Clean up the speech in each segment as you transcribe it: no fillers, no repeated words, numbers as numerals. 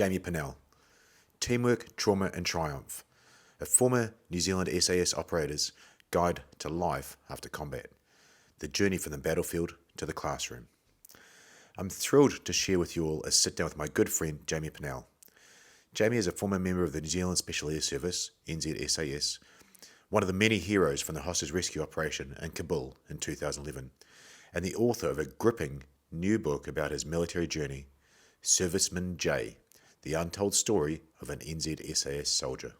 Jamie Pennell. Teamwork, Trauma and Triumph. A former New Zealand SAS operator's guide to life after combat. The journey from the battlefield to the classroom. I'm thrilled to share with you all a sit down with my good friend Jamie Pennell. Jamie is a former member of the New Zealand Special Air Service, NZSAS, one of the many heroes from the hostage rescue operation in Kabul in 2011, and the author of a gripping new book about his military journey, Serviceman J, the Untold Story of an NZSAS Soldier.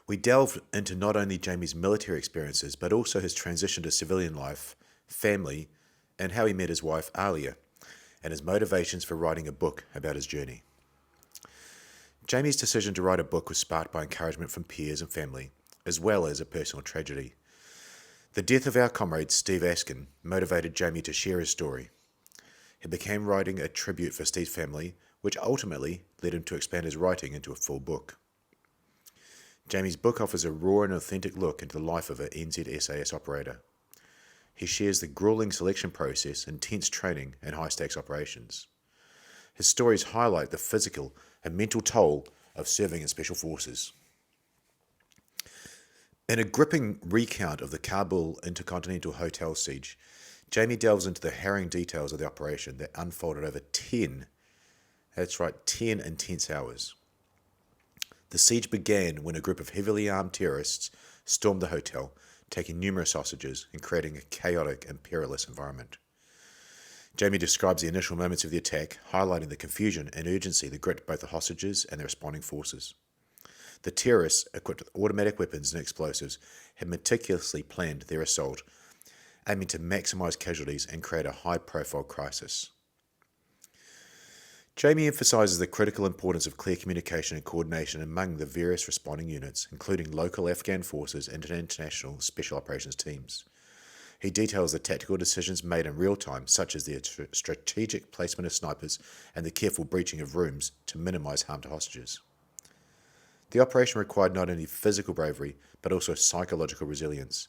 We delved into not only Jamie's military experiences, but also his transition to civilian life, family, and how he met his wife Alia, and his motivations for writing a book about his journey. Jamie's decision to write a book was sparked by encouragement from peers and family, as well as a personal tragedy. The death of our comrade Steve Askin motivated Jamie to share his story. He began writing a tribute for Steve's family, which ultimately led him to expand his writing into a full book. Jamie's book offers a raw and authentic look into the life of an NZSAS operator. He shares the grueling selection process, intense training, and high-stakes operations. His stories highlight the physical and mental toll of serving in Special Forces. In a gripping recount of the Kabul Intercontinental Hotel siege, Jamie delves into the harrowing details of the operation that unfolded over 10 intense hours. The siege began when a group of heavily armed terrorists stormed the hotel, taking numerous hostages and creating a chaotic and perilous environment. Jamie describes the initial moments of the attack, highlighting the confusion and urgency that gripped both the hostages and the responding forces. The terrorists, equipped with automatic weapons and explosives, had meticulously planned their assault, aiming to maximize casualties and create a high-profile crisis. Jamie emphasizes the critical importance of clear communication and coordination among the various responding units, including local Afghan forces and international special operations teams. He details the tactical decisions made in real time, such as the strategic placement of snipers and the careful breaching of rooms to minimize harm to hostages. The operation required not only physical bravery, but also psychological resilience,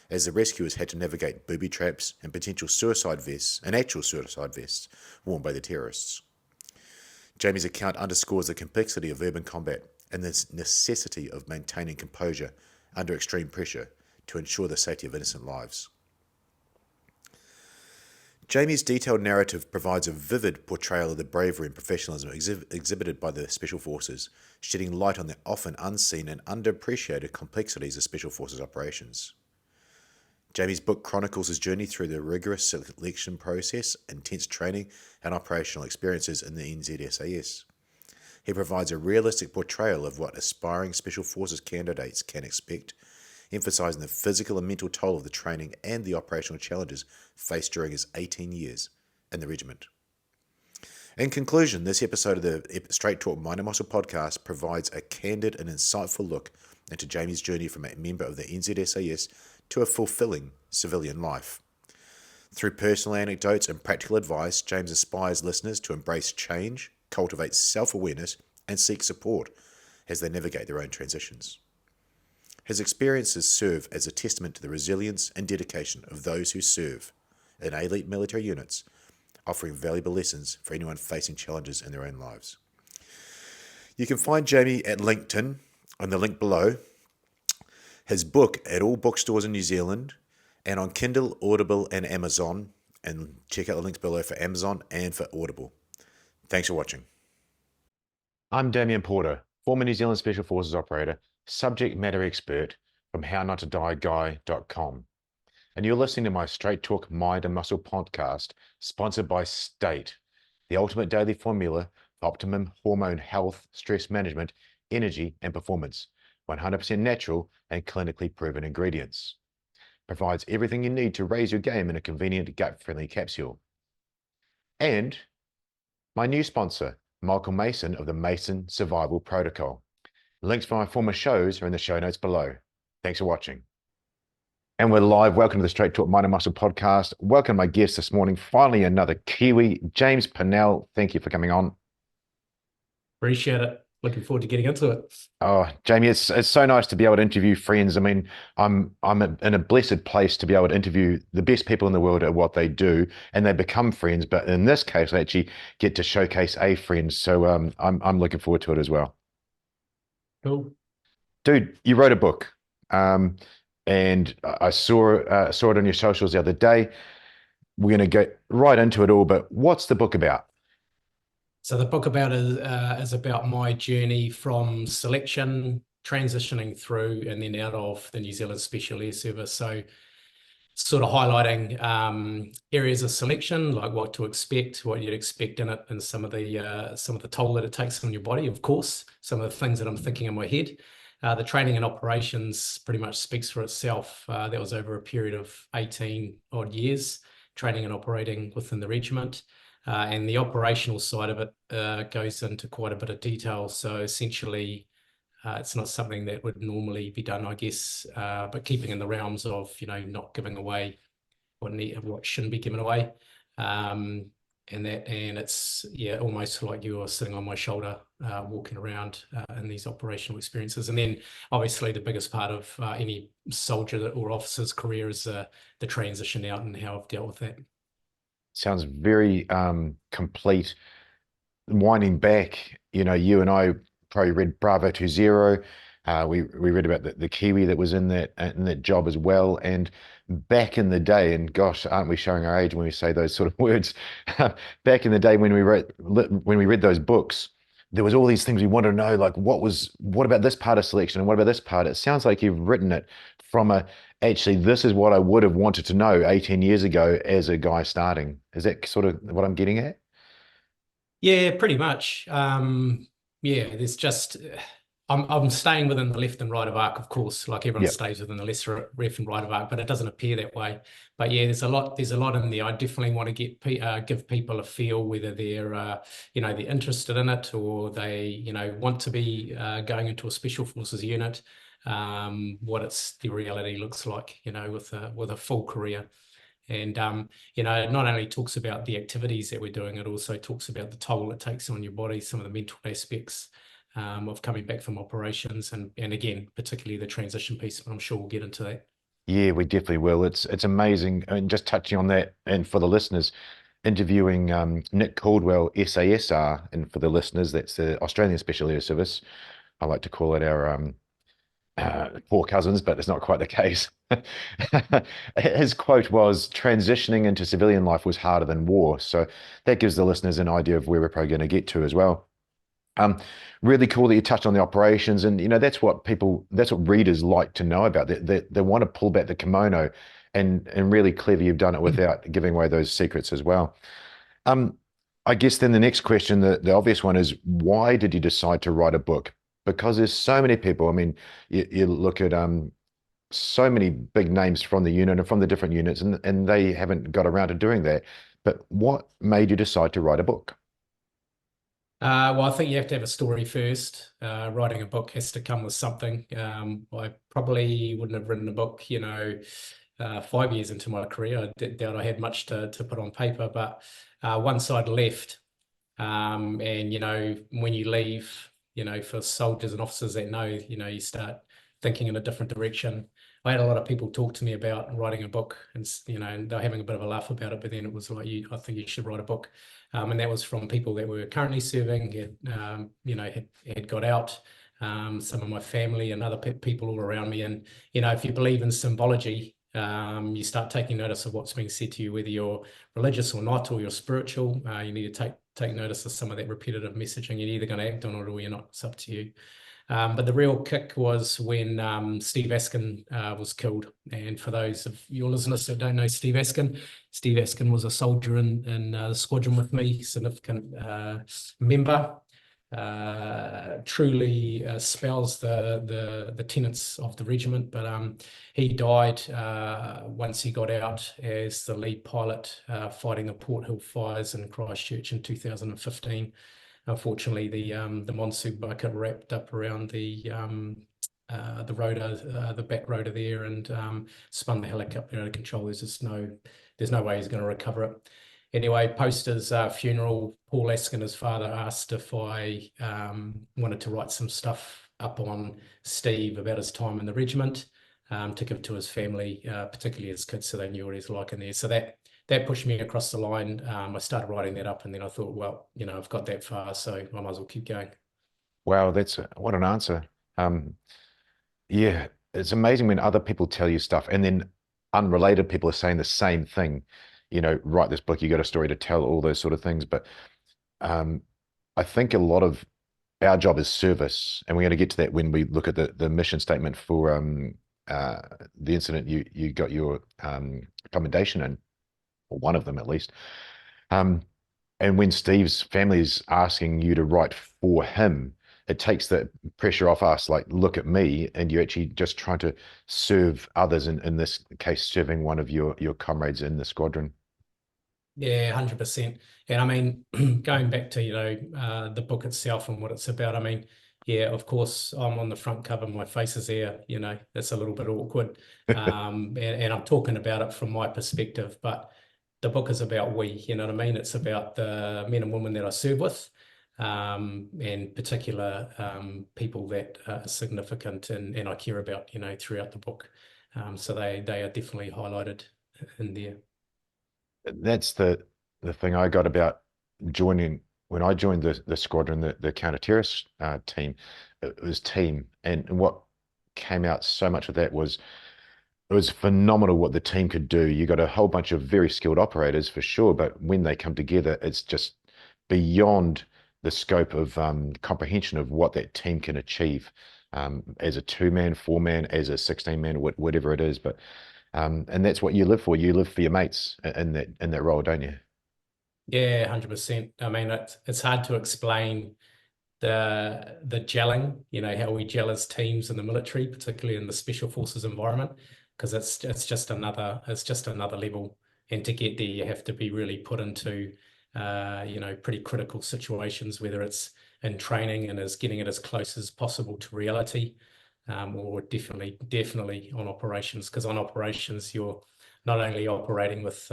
as the rescuers had to navigate booby traps and potential suicide vests, and actual suicide vests, worn by the terrorists. Jamie's account underscores the complexity of urban combat and the necessity of maintaining composure under extreme pressure to ensure the safety of innocent lives. Jamie's detailed narrative provides a vivid portrayal of the bravery and professionalism exhibited by the Special Forces, shedding light on the often unseen and underappreciated complexities of Special Forces operations. Jamie's book chronicles his journey through the rigorous selection process, intense training, and operational experiences in the NZSAS. He provides a realistic portrayal of what aspiring Special Forces candidates can expect, emphasizing the physical and mental toll of the training and the operational challenges faced during his 18 years in the regiment. In conclusion, this episode of the Straight Talk Mind and Muscle podcast provides a candid and insightful look into Jamie's journey from a member of the NZSAS to a fulfilling civilian life. Through personal anecdotes and practical advice, James inspires listeners to embrace change, cultivate self-awareness, and seek support as they navigate their own transitions. His experiences serve as a testament to the resilience and dedication of those who serve in elite military units, offering valuable lessons for anyone facing challenges in their own lives. You can find Jamie at LinkedIn on the link below, his book at all bookstores in New Zealand, and on Kindle, Audible, and Amazon, and check out the links below for Amazon and for Audible. Thanks for watching. I'm Damien Porter, former New Zealand Special Forces operator, subject matter expert from HowNotToDieGuy.com. And you're listening to my Straight Talk Mind and Muscle podcast, sponsored by State, the ultimate daily formula for optimum hormone health, stress management, energy, and performance. 100% natural and clinically proven ingredients. Provides everything you need to raise your game in a convenient gut-friendly capsule. And my new sponsor, Michael Mason of the Mason Survival Protocol. Links for my former shows are in the show notes below. Thanks for watching. And we're live. Welcome to the Straight Talk Mind and Muscle podcast. Welcome my guest this morning. Finally, another Kiwi, James Pennell. Thank you for coming on. Appreciate it. looking forward to getting into it. Oh, Jamie, it's so nice to be able to interview friends. I mean, in a blessed place to be able to interview the best people in the world at what they do, and they become friends. But in this case, I actually get to showcase a friend. So I'm looking forward to it as well. Cool. Dude, you wrote a book, um, and I saw it on your socials the other day. We're going to get right into it all, but what's the book about? So the book about is about my journey from selection, transitioning through, and then out of the New Zealand Special Air Service. So sort of highlighting areas of selection, like what to expect, what you'd expect in it, and some of the toll that it takes on your body, of course, some of the things that I'm thinking in my head. The training and operations pretty much speaks for itself. That was over a period of 18 odd years, training and operating within the regiment. And the operational side of it goes into quite a bit of detail. So essentially, it's not something that would normally be done, I guess, but keeping in the realms of, not giving away what shouldn't be given away. Um, and it's, yeah, almost like you're sitting on my shoulder, walking around in these operational experiences. And then obviously the biggest part of any soldier or officer's career is the transition out and how I've dealt with that. Sounds very complete. Winding back, you and I probably read Bravo to Zero. We read about the Kiwi that was in that job as well. And back in the day, and gosh, aren't we showing our age when we say those sort of words? Back in the day when we read those books, there was all these things we wanted to know, like what about this part of selection and what about this part? It sounds like you've written it from actually this is what I would have wanted to know 18 years ago as a guy starting. Is that sort of what I'm getting at? Yeah, pretty much. Yeah, there's just I'm staying within the left and right of arc, of course, like everyone Yeah. stays within the left and right of arc, but it doesn't appear that way. But yeah, there's a lot in there. I definitely want to give people a feel whether they're interested in it or they want to be going into a special forces unit. What the reality looks like, with a full career. And it not only talks about the activities that we're doing, it also talks about the toll it takes on your body, some of the mental aspects of coming back from operations, and again, particularly the transition piece. But I'm sure we'll get into that. Yeah, we definitely will. It's amazing. And just touching on that, and for the listeners, interviewing Nick Caldwell, SASR, and for the listeners, that's the Australian Special Air Service. I like to call it our poor cousins, but it's not quite the case. His quote was, "Transitioning into civilian life was harder than war." So that gives the listeners an idea of where we're probably going to get to as well. Um, Really cool that you touched on the operations, and that's what readers like to know about. They want to pull back the kimono, and really clever you've done it without giving away those secrets as well. Um, I guess then the next question, the obvious one is, why did you decide to write a book? Because there's so many people. I mean, you look at so many big names from the unit and from the different units, and they haven't got around to doing that. But what made you decide to write a book? Well, I think you have to have a story first. Writing a book has to come with something. I probably wouldn't have written a book, 5 years into my career. I doubt I had much to put on paper, but once I'd left, and when you leave, for soldiers and officers that know, you start thinking in a different direction. I had a lot of people talk to me about writing a book, and they're having a bit of a laugh about it. But then it was like, I think you should write a book, and that was from people that were currently serving, had got out. Some of my family and other people all around me, and if you believe in symbology, you start taking notice of what's being said to you, whether you're religious or not, or you're spiritual. You need to take notice of some of that repetitive messaging. You're either going to act on it or you're not. It's up to you. But the real kick was when Steve Askin was killed. And for those of your listeners that don't know Steve Askin was a soldier in the squadron with me, significant member. Truly espoused the tenets of the regiment, but he died once he got out as the lead pilot fighting the Port Hill fires in Christchurch in 2015. Unfortunately, the Monsoon bucket wrapped up around the rotor, the back rotor there, and spun the helicopter out of control. There's no way he's going to recover it. anyway, post his funeral, Paul Askin, his father, asked if I wanted to write some stuff up on Steve about his time in the regiment, to give to his family, particularly his kids, so they knew what he's like in there. So that pushed me across the line. I started writing that up, and then I thought, well, I've got that far, so I might as well keep going. Wow, what an answer. Um, yeah, it's amazing when other people tell you stuff and then unrelated people are saying the same thing. Write this book, you got a story to tell, all those sort of things. But um, I think a lot of our job is service, and we're going to get to that when we look at the mission statement for uh, the incident you got your commendation in, or one of them at least. Um, and when Steve's family is asking you to write for him, it takes the pressure off us. Like, look at me, and you're actually just trying to serve others. In this case, serving one of your comrades in the squadron. Yeah, 100%. And I mean, going back to, the book itself and what it's about, I mean, yeah, of course, I'm on the front cover, my face is there, that's a little bit awkward. And I'm talking about it from my perspective, but the book is about we, you know what I mean? It's about the men and women that I serve with, and particular people that are significant and I care about, throughout the book. So they are definitely highlighted in there. That's the thing I got about joining when I joined the squadron, the counter-terrorist team. It was team, and what came out so much of that was it was phenomenal what the team could do. You got a whole bunch of very skilled operators for sure, but when they come together, it's just beyond the scope of comprehension of what that team can achieve, as a 2-man, 4-man, as a 16-man, whatever it is. But and that's what you live for. You live for your mates in that role, don't you? Yeah, 100%. I mean, it's hard to explain the gelling, how we gel as teams in the military, particularly in the special forces environment, because it's just another level. And to get there, you have to be really put into pretty critical situations, whether it's in training and as getting it as close as possible to reality, or definitely on operations, because on operations you're not only operating with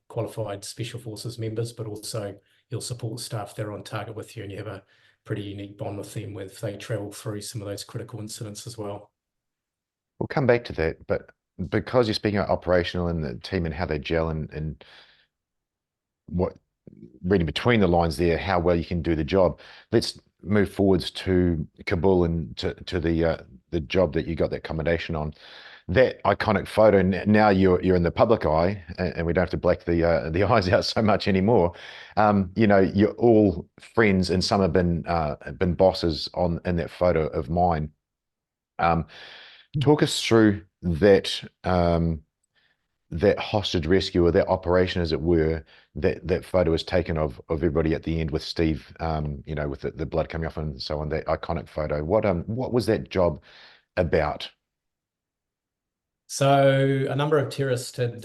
qualified special forces members, but also your support staff that are on target with you, and you have a pretty unique bond with them with they travel through some of those critical incidents as well. We'll come back to that, but because you're speaking about operational and the team and how they gel and what reading between the lines there, how well you can do the job. Let's move forwards to Kabul and to the job that you got that commendation on. That iconic photo. Now you're in the public eye, and we don't have to black the eyes out so much anymore. You're all friends, and some have been bosses in that photo of mine. Talk us through that hostage rescue, or that operation, as it were, that photo was taken of everybody at the end with Steve, with the blood coming off and so on, that iconic photo. What was that job about? So a number of terrorists had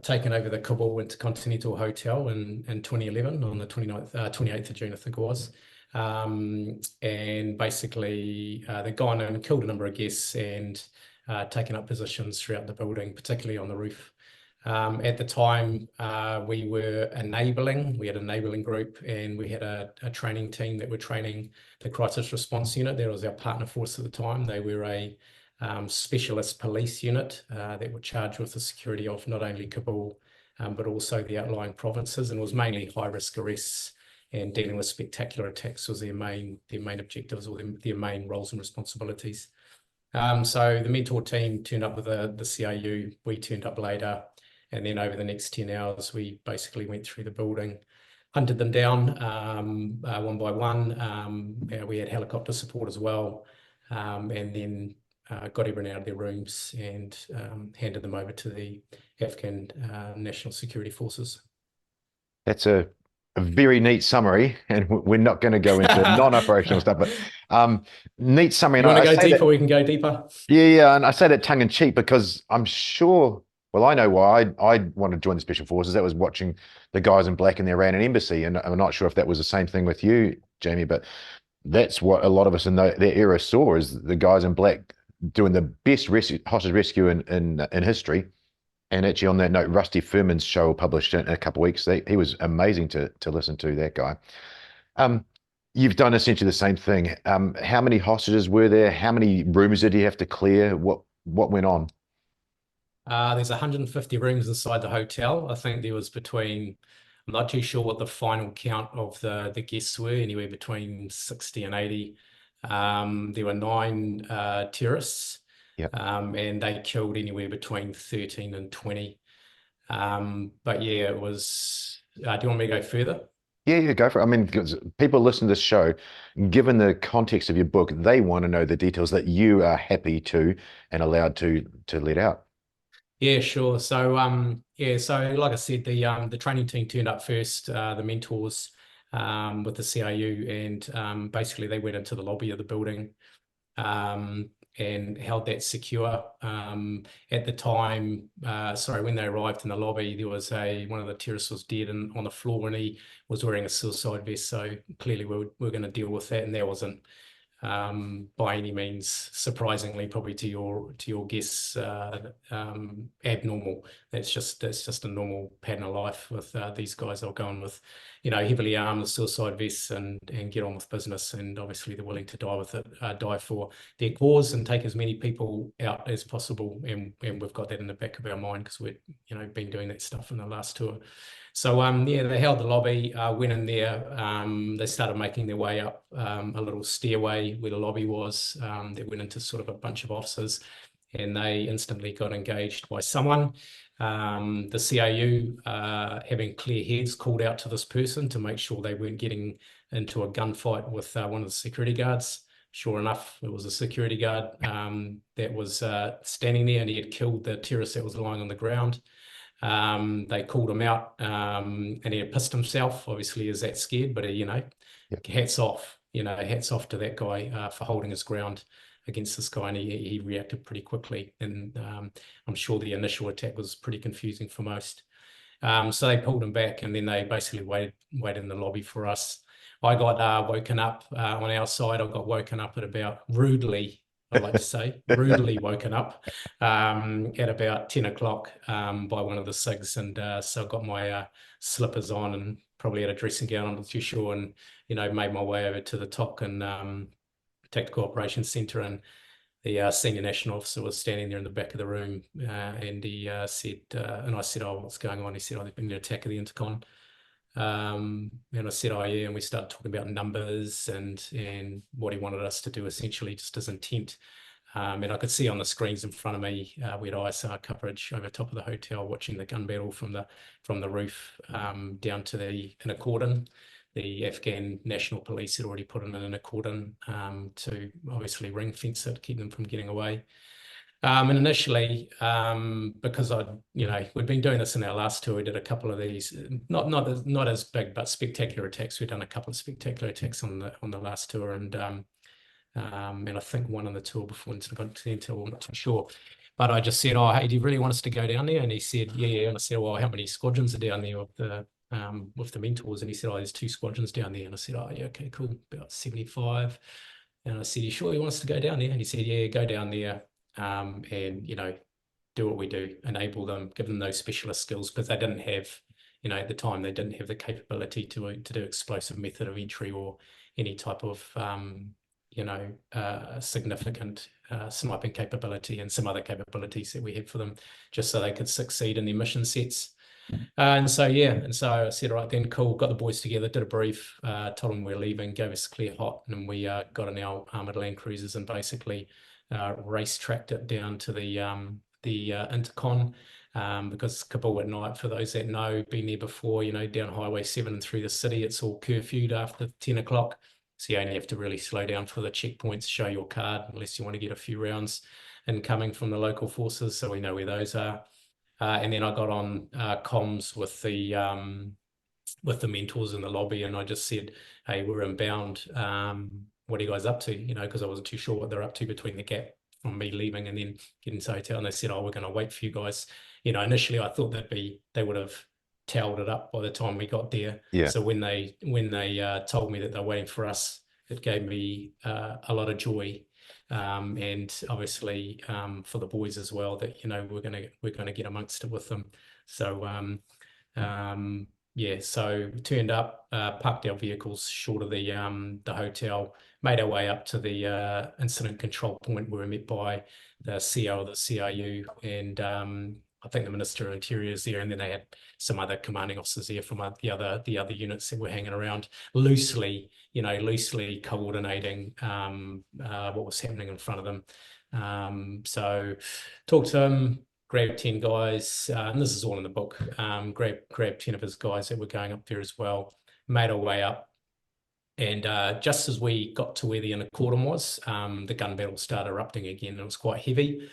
taken over the Kabul Intercontinental Hotel in 2011 on the 28th of June, I think it was. And basically they'd gone and killed a number of guests and taken up positions throughout the building, particularly on the roof. At the time, we were enabling. We had an enabling group, and we had a training team that were training the crisis response unit. That was our partner force at the time. They were a specialist police unit that were charged with the security of not only Kabul, but also the outlying provinces, and it was mainly high-risk arrests and dealing with spectacular attacks was their main objectives, or their main roles and responsibilities. So the mentor team turned up with the CAU. We turned up later, and then over the next 10 hours, we basically went through the building, hunted them down one by one. We had helicopter support as well, and then got everyone out of their rooms and handed them over to the Afghan National Security Forces. That's a very neat summary, and we're not going to go into non-operational stuff, but neat summary. You want to go deeper? We can go deeper. Yeah, and I say that tongue in cheek because I'm sure. Well, I know why I wanted to join the Special Forces. That was watching the guys in black in the Iranian embassy, and I'm not sure if that was the same thing with you, Jamie, but that's what a lot of us in their era saw, is the guys in black doing the best hostage rescue in history. And actually, on that note, Rusty Furman's show will publish in a couple of weeks. He was amazing to listen to, that guy. Um, you've done essentially the same thing. How many hostages were there? How many rooms did you have to clear? What went on? There's 150 rooms inside the hotel. I think there was between, I'm not too sure what the final count of the guests were, anywhere between 60 and 80. There were 9 terrorists, Yeah. and they killed anywhere between 13 and 20. But yeah, it was. Do you want me to go further? Yeah, go for it. I mean, 'cause people listen to this show, given the context of your book, they want to know the details that you are happy to and allowed to let out. Yeah, sure. So yeah, so like I said, the training team turned up first, the mentors with the CIU, and basically they went into the lobby of the building and held that secure. At the time, sorry, when they arrived in the lobby, there was one of the terrorists was dead and on the floor, and he was wearing a suicide vest. So clearly we're going to deal with that, and that wasn't by any means, surprisingly, probably to your guests, abnormal. That's just a normal pattern of life with these guys. They'll go on with, heavily armed suicide vests and get on with business. And obviously, they're willing to die with it, die for their cause, and take as many people out as possible. And we've got that in the back of our mind because we've been doing that stuff in the last tour. So yeah, they held the lobby, went in there. They started making their way up a little stairway where the lobby was. They went into sort of a bunch of offices, and they instantly got engaged by someone. The CAU, having clear heads, called out to this person to make sure they weren't getting into a gunfight with one of the security guards. Sure enough, it was a security guard that was standing there, and he had killed the terrorist that was lying on the ground. They called him out, and he had pissed himself. Obviously, is that scared, but hats off. Hats off to that guy for holding his ground against this guy, and he reacted pretty quickly. And I'm sure the initial attack was pretty confusing for most. So they pulled him back, and then they basically waited in the lobby for us. I got woken up on our side. I got woken up at about rudely, I like to say, rudely woken up at about 10 o'clock by one of the SIGs. And so I got my slippers on and probably had a dressing gown, I'm not too sure, and, made my way over to the TOC and Tactical Operations Centre. And the senior national officer was standing there in the back of the room, and he said, and I said, "Oh, what's going on?" He said, "Oh, there's been an attack of the Intercon." And I said, "Oh yeah," and we started talking about numbers and what he wanted us to do, essentially just his intent. And I could see on the screens in front of me, we had ISR coverage over top of the hotel, watching the gun battle from the roof down to the inner cordon. The Afghan National Police had already put in an inner cordon to obviously ring fence it, keep them from getting away. And initially, because we'd been doing this in our last tour, we did a couple of these, not as big, but spectacular attacks. We'd done a couple of spectacular attacks on the last tour, and I think one on the tour before Continental, I'm not too sure. But I just said, "Oh, hey, do you really want us to go down there?" And he said, "Yeah." And I said, "Well, how many squadrons are down there with the mentors?" And he said, "Oh, there's 2 squadrons down there." And I said, "Oh, yeah, okay, cool, about 75. And I said, "You sure you want us to go down there?" And he said, "Yeah, go down there, and do what we do, enable them, give them those specialist skills," because they didn't have, at the time, they didn't have the capability to do explosive method of entry or any type of significant sniping capability and some other capabilities that we had for them, just so they could succeed in their mission sets. And so I said, "All right, then, cool." Got the boys together, did a brief, told them we're leaving, gave us clear hot, and we got in our armored Land Cruisers and basically race tracked it down to the Intercon, because Kabul at night, for those that know, been there before, down Highway 7 and through the city, it's all curfewed after 10 o'clock. So you only have to really slow down for the checkpoints, show your card, unless you want to get a few rounds incoming from the local forces. So we know where those are. And then I got on comms with the mentors in the lobby, and I just said, "Hey, we're inbound. What are you guys up to?" Because I wasn't too sure what they're up to between the gap from me leaving and then getting to the hotel. And they said, "Oh, we're going to wait for you guys." Initially I thought they would have towed it up by the time we got there. Yeah. So when they told me that they're waiting for us, it gave me a lot of joy. and obviously for the boys as well, that, you know, we're gonna get amongst it with them. So yeah, so we turned up, parked our vehicles short of the hotel, made our way up to the incident control point, where we were met by the CEO of the CRU, and I think the Minister of Interior is there, and then they had some other commanding officers there from the other units that were hanging around, loosely coordinating what was happening in front of them. So talked to them, grabbed 10 guys, and this is all in the book. Grabbed 10 of his guys that were going up there as well, made our way up. And just as we got to where the inner cordon was, the gun battle started erupting again. It was quite heavy.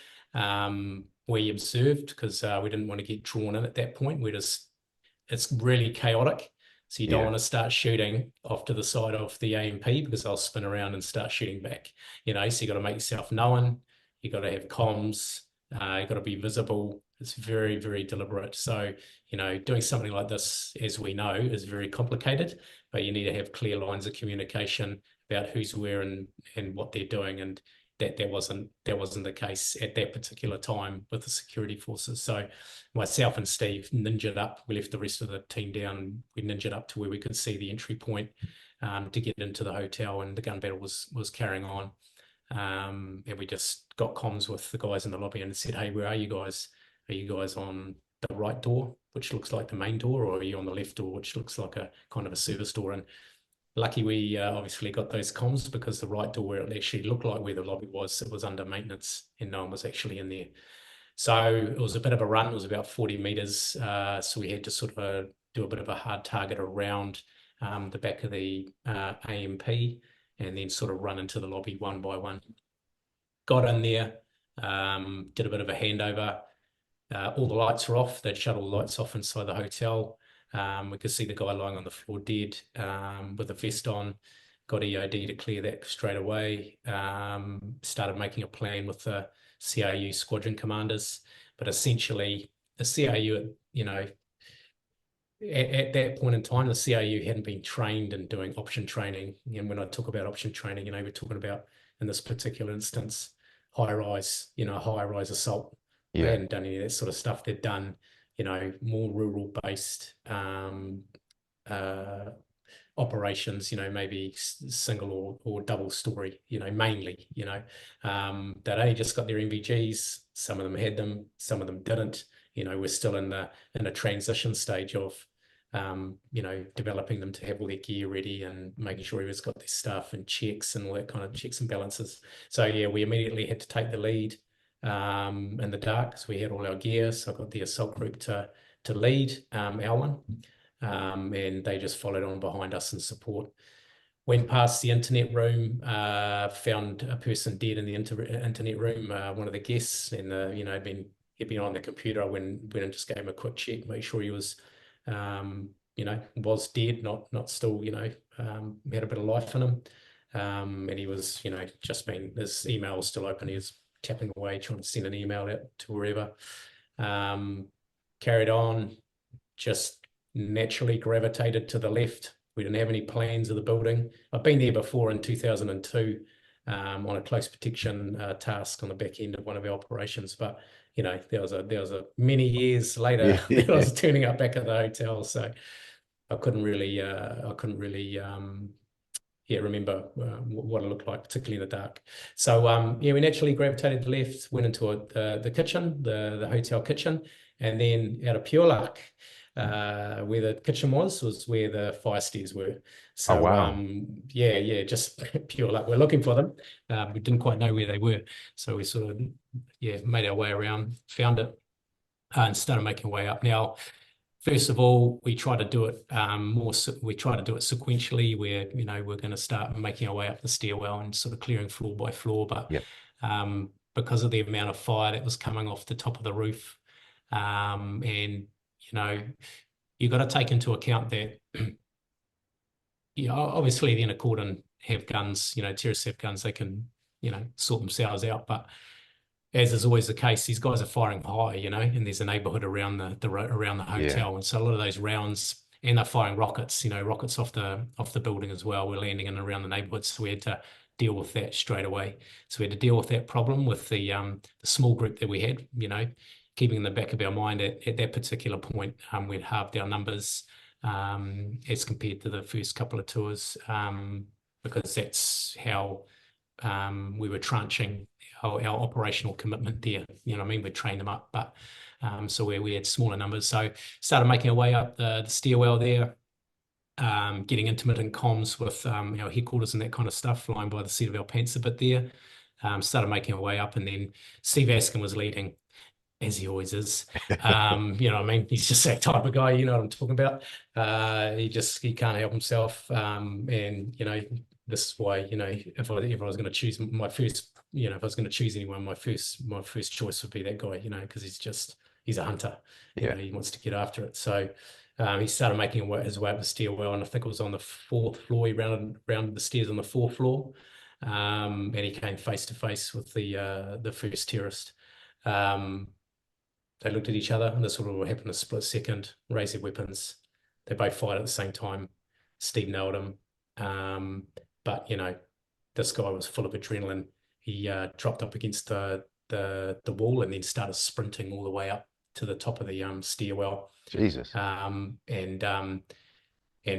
We observed, because we didn't want to get drawn in at that point. It's really chaotic. So you don't want to start shooting off to the side of the AMP, because they'll spin around and start shooting back. You know, so you got to make yourself known. You got to have comms. You got to be visible. It's very, very deliberate. So, you know, doing something like this, as we know, is very complicated, but you need to have clear lines of communication about who's where and what they're doing. And that wasn't the case at that particular time with the security forces. So myself and Steve ninja'd up. We left the rest of the team down. We ninja'd up to where we could see the entry point to get into the hotel, and the gun battle was carrying on. And we just got comms with the guys in the lobby and said, "Hey, where are you guys? Are you guys on the right door, which looks like the main door, or are you on the left door, which looks like a kind of a service door?" And lucky we obviously got those comms, because the right door, where it actually looked like where the lobby was, it was under maintenance and no one was actually in there. So it was a bit of a run. It was about 40 meters. So we had to sort of do a bit of a hard target around the back of the AMP, and then sort of run into the lobby one by one. Got in there, did a bit of a handover. All the lights were off. They'd shut all the lights off inside the hotel. We could see the guy lying on the floor dead, with a vest on. Got EOD to clear that straight away. Started making a plan with the CRU squadron commanders. But essentially, the CRU, you know, at that point in time, the CRU hadn't been trained in doing option training. And when I talk about option training, you know, we're talking about, in this particular instance, high-rise assault. They hadn't done any of that sort of stuff. They'd done, you know, more rural-based operations, you know, maybe single or double story, you know, mainly, you know. They'd only just got their MVGs. Some of them had them, some of them didn't. You know, we're still in a transition stage of, you know, developing them to have all their gear ready and making sure everyone's got their stuff and checks and all that kind of checks and balances. So yeah, we immediately had to take the lead in the dark, because we had all our gear. So I got the assault group to lead our one, and they just followed on behind us in support. Went past the internet room, found a person dead in the internet room, one of the guests, and you know, he'd been on the computer. I went and just gave him a quick check, make sure he was, you know, was dead, not still, you know, had a bit of life in him. And he was, you know, his email was still open. He was tapping away, trying to send an email out to wherever. Carried on, just naturally gravitated to the left. We didn't have any plans of the building. I've been there before in 2002 on a close protection task on the back end of one of our operations, but you know, there was a many years later that I was turning up back at the hotel, so I couldn't really remember what it looked like, particularly in the dark. So yeah, we naturally gravitated to the left, went into the kitchen, the hotel kitchen, and then out of pure luck, where the kitchen was where the fire stairs were. So yeah, just pure luck. We're looking for them. We didn't quite know where they were, so we sort of made our way around, found it, and started making our way up. Now, first of all, we try to do it sequentially, where, you know, we're going to start making our way up the stairwell and sort of clearing floor by floor. But because of the amount of fire that was coming off the top of the roof, and you know, you've got to take into account that, you know, obviously the inner cordon have guns, you know, terrorists have guns, they can, you know, sort themselves out. But as is always the case, these guys are firing high, you know, and there's a neighborhood around the hotel. And so a lot of those rounds and they're firing rockets, rockets off the building as well. We're landing in and around the neighborhood, so we had to deal with that straight away. So we had to deal with that problem with the small group that we had, keeping in the back of our mind at that particular point. We'd halved our numbers as compared to the first couple of tours, because that's how we were tranching our operational commitment there. We'd train them up, but so we had smaller numbers. So started making our way up the stairwell there, getting intermittent comms with our headquarters and that kind of stuff, flying by the seat of our pants a bit there. Started making our way up, and then Steve Askin was leading, as he always is. He's just that type of guy, you know what I'm talking about. He can't help himself. This is why, if I was going to choose my first, if I was going to choose anyone, my first choice would be that guy, because he's a hunter. He wants to get after it. So he started making his way up the stairwell, and I think it was on the 4th floor. He rounded the stairs on the 4th floor, and he came face to face with the first terrorist. They looked at each other, and this sort of happened in a split second. Raised their weapons. They both fired at the same time. Steve nailed him, but this guy was full of adrenaline. He dropped up against the wall and then started sprinting all the way up to the top of the stairwell. Jesus. And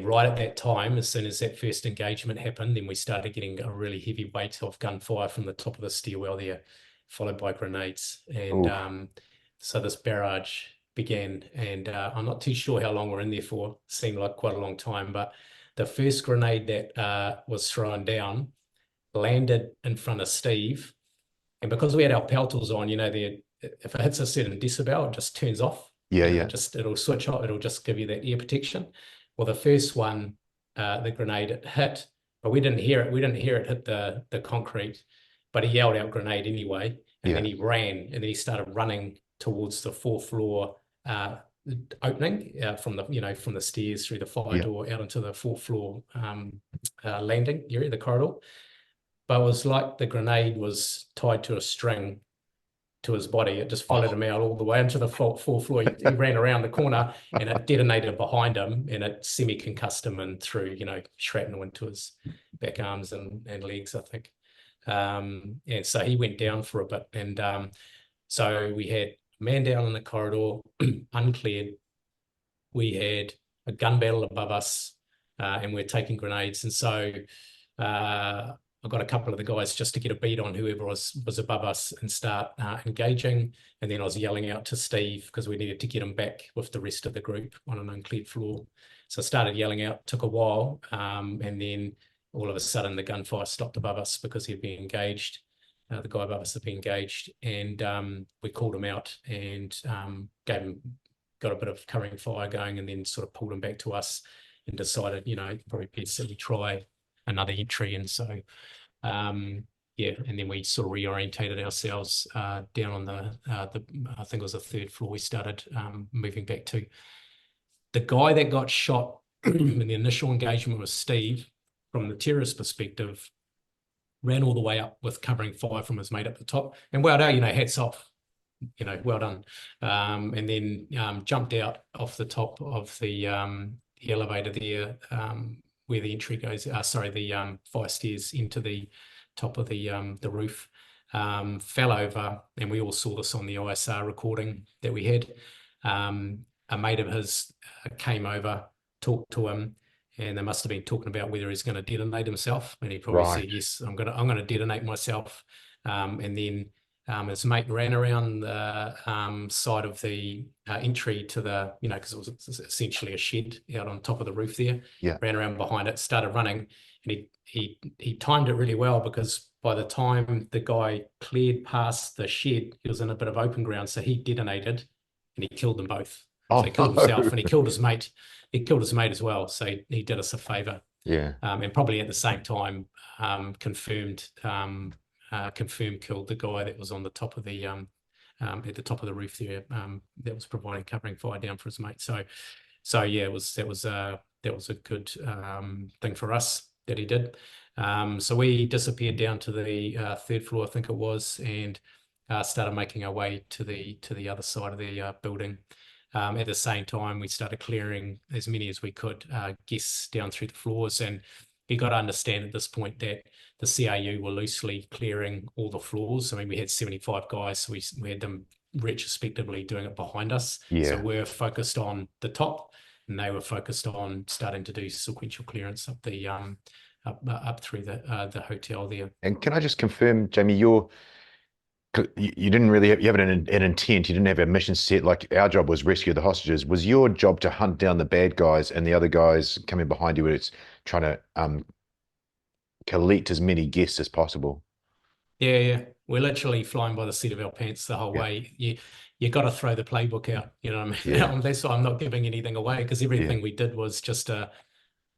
right at that time, as soon as that first engagement happened, then we started getting a really heavy weight of gunfire from the top of the stairwell there, followed by grenades. And so this barrage began, and I'm not too sure how long we're in there for. It seemed like quite a long time, but the first grenade that was thrown down landed in front of Steve. And because we had our peltals on, if it hits a certain decibel, it just turns off. It'll switch off. It'll just give you that ear protection. Well, the first one, the grenade hit, but we didn't hear it. We didn't hear it hit the concrete, but he yelled out grenade anyway. And then he ran, and then he started running towards the 4th floor opening from the stairs through the fire door out into the 4th floor landing area, the corridor. But it was like the grenade was tied to a string to his body. It just followed him out all the way into the 4th floor. He ran around the corner, and it detonated behind him, and it semi-concussed him and threw, shrapnel into his back arms and legs, I think. And so he went down for a bit. And so we had a man down in the corridor, uncleared. We had a gun battle above us, and we're taking grenades. And so I got a couple of the guys just to get a beat on whoever was above us and start engaging. And then I was yelling out to Steve because we needed to get him back with the rest of the group on an uncleared floor. So I started yelling out, took a while, and then all of a sudden the gunfire stopped above us because he'd been engaged. The guy above us had been engaged, and we called him out and got a bit of covering fire going, and then sort of pulled him back to us and decided, probably best that we try another entry. And so and then we sort of reorientated ourselves down on the I think it was the 3rd floor we started moving back to. The guy that got shot in the initial engagement was Steve, from the terrorist perspective, ran all the way up with covering fire from his mate up the top, and well done, hats off, well done, and then jumped out off the top of the elevator there, where the entry goes, the fire stairs into the top of the roof, fell over, and we all saw this on the ISR recording that we had. A mate of his came over, talked to him, and they must have been talking about whether he's going to detonate himself, and he probably said, yes, I'm going to detonate myself. And then his mate ran around the side of the entry to the, because it was essentially a shed out on top of the roof there. Ran around behind it, started running, and he timed it really well, because by the time the guy cleared past the shed, he was in a bit of open ground, so he detonated, and he killed them both. So he killed himself, and he killed his mate. He killed his mate as well, so he did us a favour. And probably at the same time confirmed killed the guy that was on the top of the at the top of the roof there, that was providing covering fire down for his mate. So yeah, that was a good thing for us that he did. So we disappeared down to the 3rd floor, I think it was, and started making our way to the other side of the building. At the same time, we started clearing as many as we could, guests down through the floors. And you got to understand at this point that the CRU were loosely clearing all the floors. I mean, we had 75 guys, so we had them retrospectively doing it behind us. Yeah. So we're focused on the top, and they were focused on starting to do sequential clearance up the up through the hotel there. And can I just confirm, Jamie, you didn't really have, you have an intent, you didn't have a mission set. Like our job was rescue the hostages. Was your job to hunt down the bad guys, and the other guys coming behind you, it's trying to collect as many guests as possible? Yeah. We're literally flying by the seat of our pants the whole way. You got to throw the playbook out. You know what I mean? Yeah. That's why I'm not giving anything away, because everything we did was just a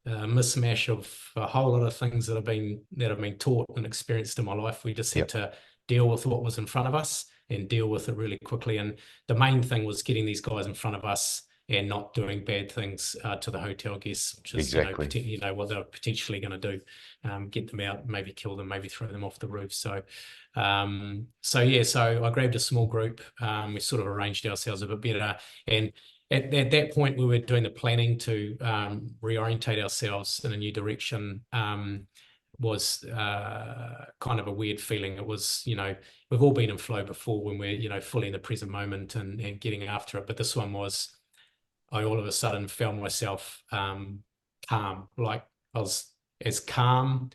mismatch of a whole lot of things that have been taught and experienced in my life. We just had to deal with what was in front of us and deal with it really quickly. And the main thing was getting these guys in front of us and not doing bad things to the hotel guests, which is you know what they're potentially going to do, get them out, maybe kill them, maybe throw them off the roof. So I grabbed a small group. We sort of arranged ourselves a bit better, and at that point we were doing the planning to reorientate ourselves in a new direction. Was kind of a weird feeling. It was, you know, we've all been in flow before when we're, you know, fully in the present moment and getting after it, but this one was, I all of a sudden found myself calm. Like I was as calm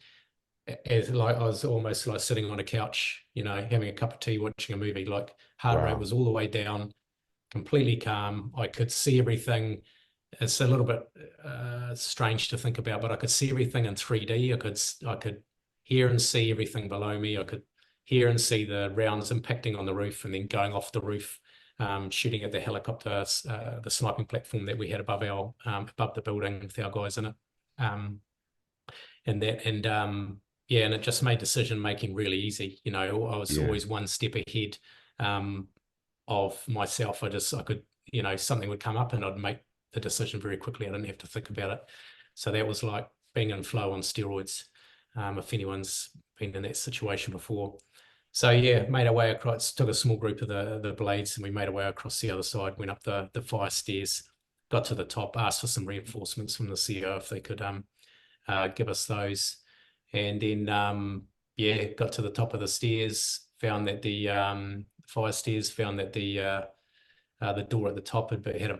as, like I was almost like sitting on a couch, you know, having a cup of tea, watching a movie. Like heart rate was all the way down, completely calm. I could see everything. It's a little bit strange to think about, but I could see everything in 3D. I could hear and see everything below me. I could hear and see the rounds impacting on the roof and then going off the roof, shooting at the helicopter, the sniping platform that we had above the building with our guys in it. And it just made decision making really easy. You know, I was always one step ahead of myself. I could, you know, something would come up and I'd make the decision very quickly. I didn't have to think about it. So that was like being in flow on steroids, if anyone's been in that situation before. So yeah, made our way across, took a small group of the blades, and we made our way across the other side, went up the fire stairs, got to the top, asked for some reinforcements from the CO if they could give us those. And then got to the top of the stairs, found that the fire stairs, found that the door at the top had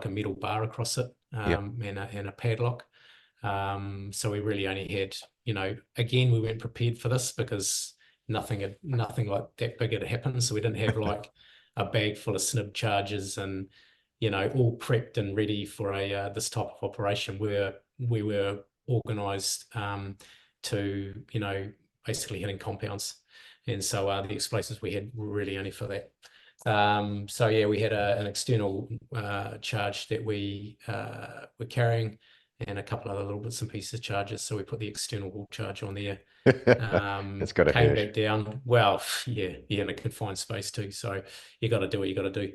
a metal bar across it, and a padlock. So we really only had, you know, again, we weren't prepared for this because nothing like that big had happened. So we didn't have like a bag full of snib charges and, you know, all prepped and ready for this type of operation. Where we were organised to, you know, basically hitting compounds. And so the explosives we had were really only for that. We had an external charge that we were carrying, and a couple other little bits and pieces of charges. So we put the external wall charge on there. It's got to came back down. Well, in a confined space too. So you got to do what you got to do.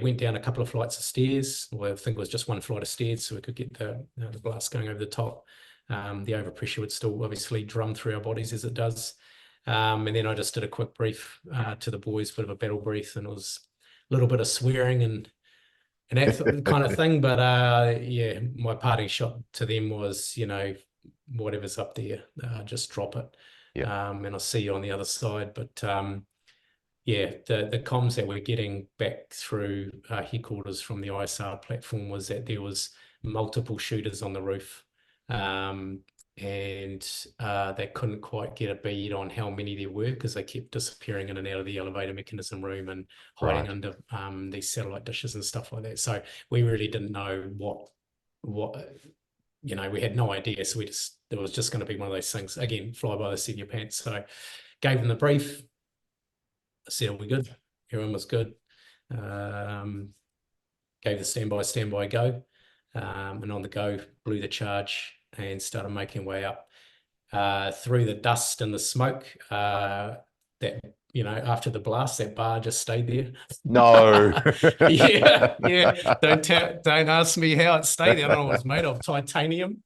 Went down a couple of flights of stairs. Well, I think it was just one flight of stairs, so we could get the blast going over the top. The overpressure would still obviously drum through our bodies as it does. And then I just did a quick brief to the boys, bit of a battle brief, and it was a little bit of swearing and that kind of thing. But my parting shot to them was, you know, whatever's up there, just drop it. And I'll see you on the other side. But the comms that we're getting back through headquarters from the ISR platform was that there was multiple shooters on the roof. And they couldn't quite get a bead on how many there were because they kept disappearing in and out of the elevator mechanism room and hiding under these satellite dishes and stuff like that. So we really didn't know what you know, we had no idea. So it was just going to be one of those things, again, fly by the seat of your pants. So gave them the brief. I said, are we good? Everyone was good. Gave the standby go. And on the go, blew the charge and started making way up through the dust and the smoke. That, you know, after the blast, that bar just stayed there. No. yeah. Don't ask me how it stayed there. I don't know what it was made of. Titanium.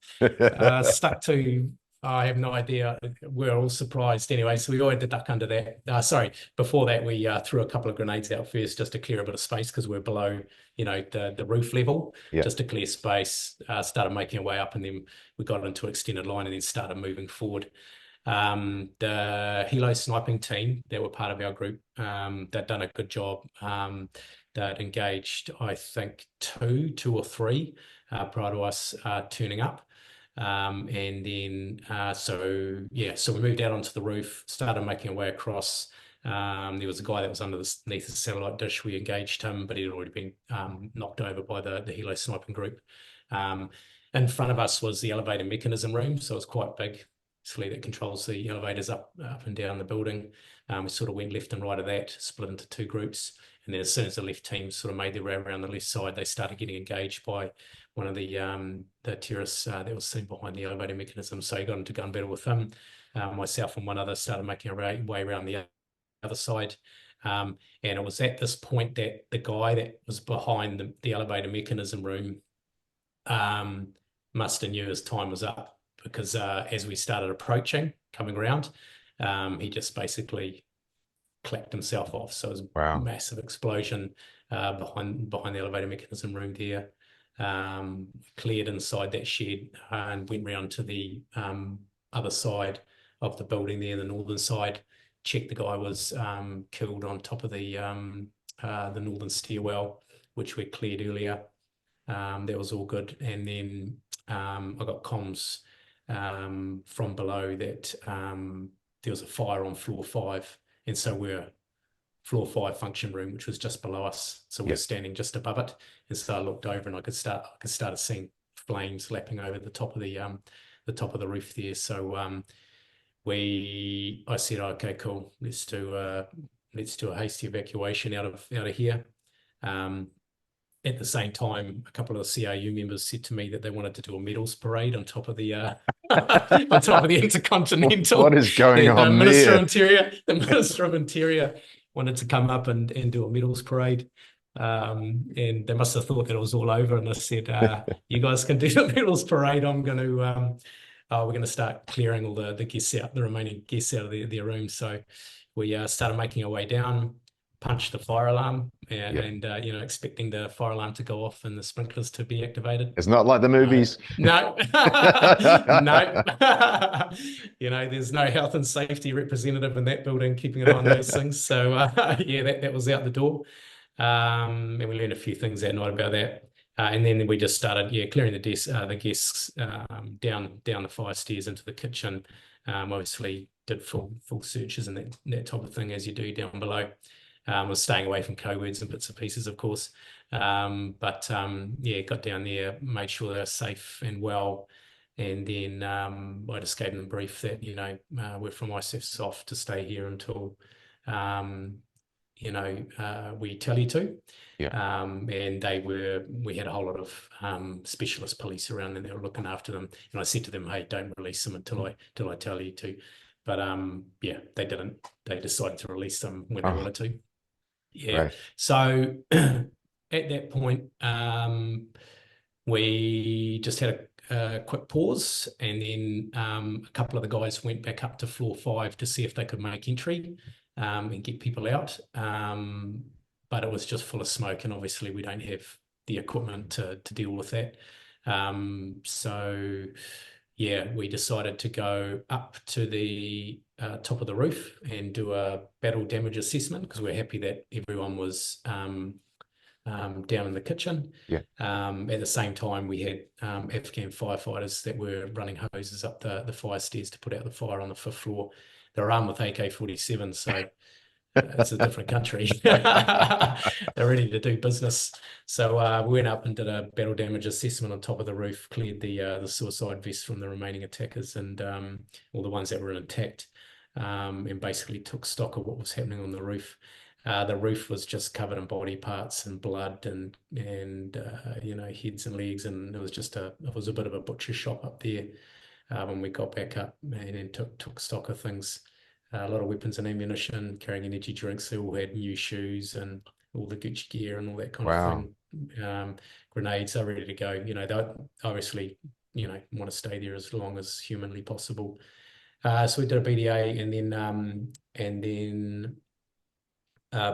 Stuck to I have no idea. We're all surprised anyway. So we all had to duck under that. Sorry, before that, we threw a couple of grenades out first just to clear a bit of space because we're below, the roof level, Yeah. just to clear space. Started making our way up, and then we got into extended line and then started moving forward. The helo sniping team that were part of our group, they'd done a good job. They'd engaged, I think, two or three prior to us turning up. And then, so we moved out onto the roof, started making our way across. There was a guy that was underneath the satellite dish. We engaged him, but he'd already been knocked over by the helo sniping group. In front of us was the elevator mechanism room, so it's quite big. Basically, that controls the elevators up and down the building. We sort of went left and right of that, split into two groups. And then as soon as the left team sort of made their way around the left side, they started getting engaged by one of the terrorists that was sitting behind the elevator mechanism. So he got into gun battle with him. Myself and one other started making our way around the other side. And it was at this point that the guy that was behind the elevator mechanism room must have knew his time was up, because as we started approaching, coming around, he just basically clapped himself off. So it was a massive explosion behind the elevator mechanism room there. Cleared inside that shed and went round to the other side of the building there, the northern side. Checked the guy was killed on top of the northern stairwell, which we cleared earlier. That was all good. And then I got comms from below that there was a fire on floor 5, and so we're floor 5 function room, which was just below us. So we're standing just above it, and so I looked over and I could start seeing flames lapping over the top of the roof there. So I said, okay, cool, let's do a hasty evacuation out of here. At the same time, a couple of the CRU members said to me that they wanted to do a medals parade on top of the on top of the Intercontinental. What is going on the Minister there? of Interior, the Minister of Interior wanted to come up and do a medals parade. And they must have thought that it was all over, and I said, you guys can do the medals parade. I'm going to we're going to start clearing all the guests out, the remaining guests out of their rooms. So we started making our way down, punched the fire alarm, and expecting the fire alarm to go off and the sprinklers to be activated. It's not like the movies. No. There's no health and safety representative in that building keeping an eye on those things. So that was out the door. And we learned a few things that night about that. And then we just started clearing the guests down the fire stairs into the kitchen. Obviously did full searches and that type of thing, as you do down below. Was staying away from cowords and bits and pieces, of course. Got down there, made sure they're safe and well. And then I just gave them a brief that, we're from ISAF off to stay here until, we tell you to. And we had a whole lot of specialist police around, and they were looking after them. And I said to them, hey, don't release them until I tell you to. But they didn't. They decided to release them when they wanted to. Yeah. Right. So at that point, we just had a quick pause, and then a couple of the guys went back up to floor 5 to see if they could make entry and get people out. But it was just full of smoke, and obviously we don't have the equipment to deal with that. We decided to go up to the top of the roof and do a battle damage assessment, because we're happy that everyone was down in the kitchen. At the same time, we had Afghan firefighters that were running hoses up the fire stairs to put out the fire on the 5th floor. They're armed with AK-47, so it's a different country. They're ready to do business. So we went up and did a battle damage assessment on top of the roof, cleared the suicide vests from the remaining attackers and all the ones that were intact, and basically took stock of what was happening on the roof. The roof was just covered in body parts and blood and heads and legs, and it was a bit of a butcher shop up there when we got back up and then took stock of things. A lot of weapons and ammunition, carrying energy drinks. They all had new shoes and all the Gucci gear and all that kind of thing. Grenades are ready to go. They obviously want to stay there as long as humanly possible. So we did a BDA, and then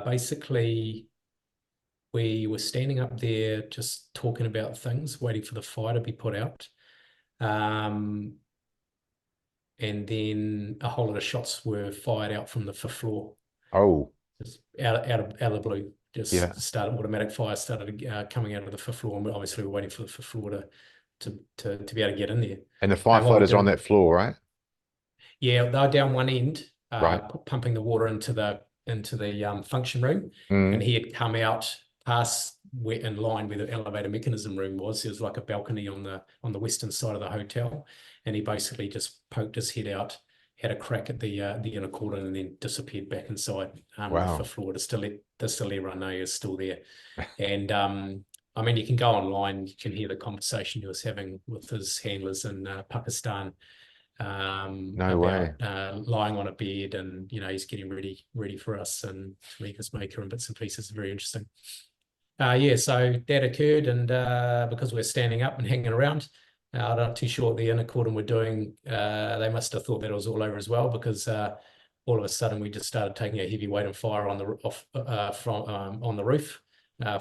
basically we were standing up there just talking about things, waiting for the fire to be put out. And then a whole lot of shots were fired out from the fifth floor. Oh, Just out of the blue. Just yeah. started, automatic fire started coming out of the fifth floor, and obviously we're waiting for the fifth floor to be able to get in there. And the firefighters are on that floor, right? Yeah, they're down one end, Right. pumping the water into the function room, and he had come out past in line where the elevator mechanism room was. There was like a balcony on the western side of the hotel, and he basically just poked his head out, had a crack at the inner cordon, and then disappeared back inside Wow. the fifth floor just to let everyone know he was still there. And I mean, you can go online, you can hear the conversation he was having with his handlers in Pakistan. No way. Lying on a bed, and he's getting ready for us and to meet his maker and bits and pieces. Very interesting. Yeah, so that occurred, and because we're standing up and hanging around, I'm not too sure what the inner cordon were doing. They must have thought that it was all over as well, because all of a sudden we just started taking a heavy weight and fire on the roof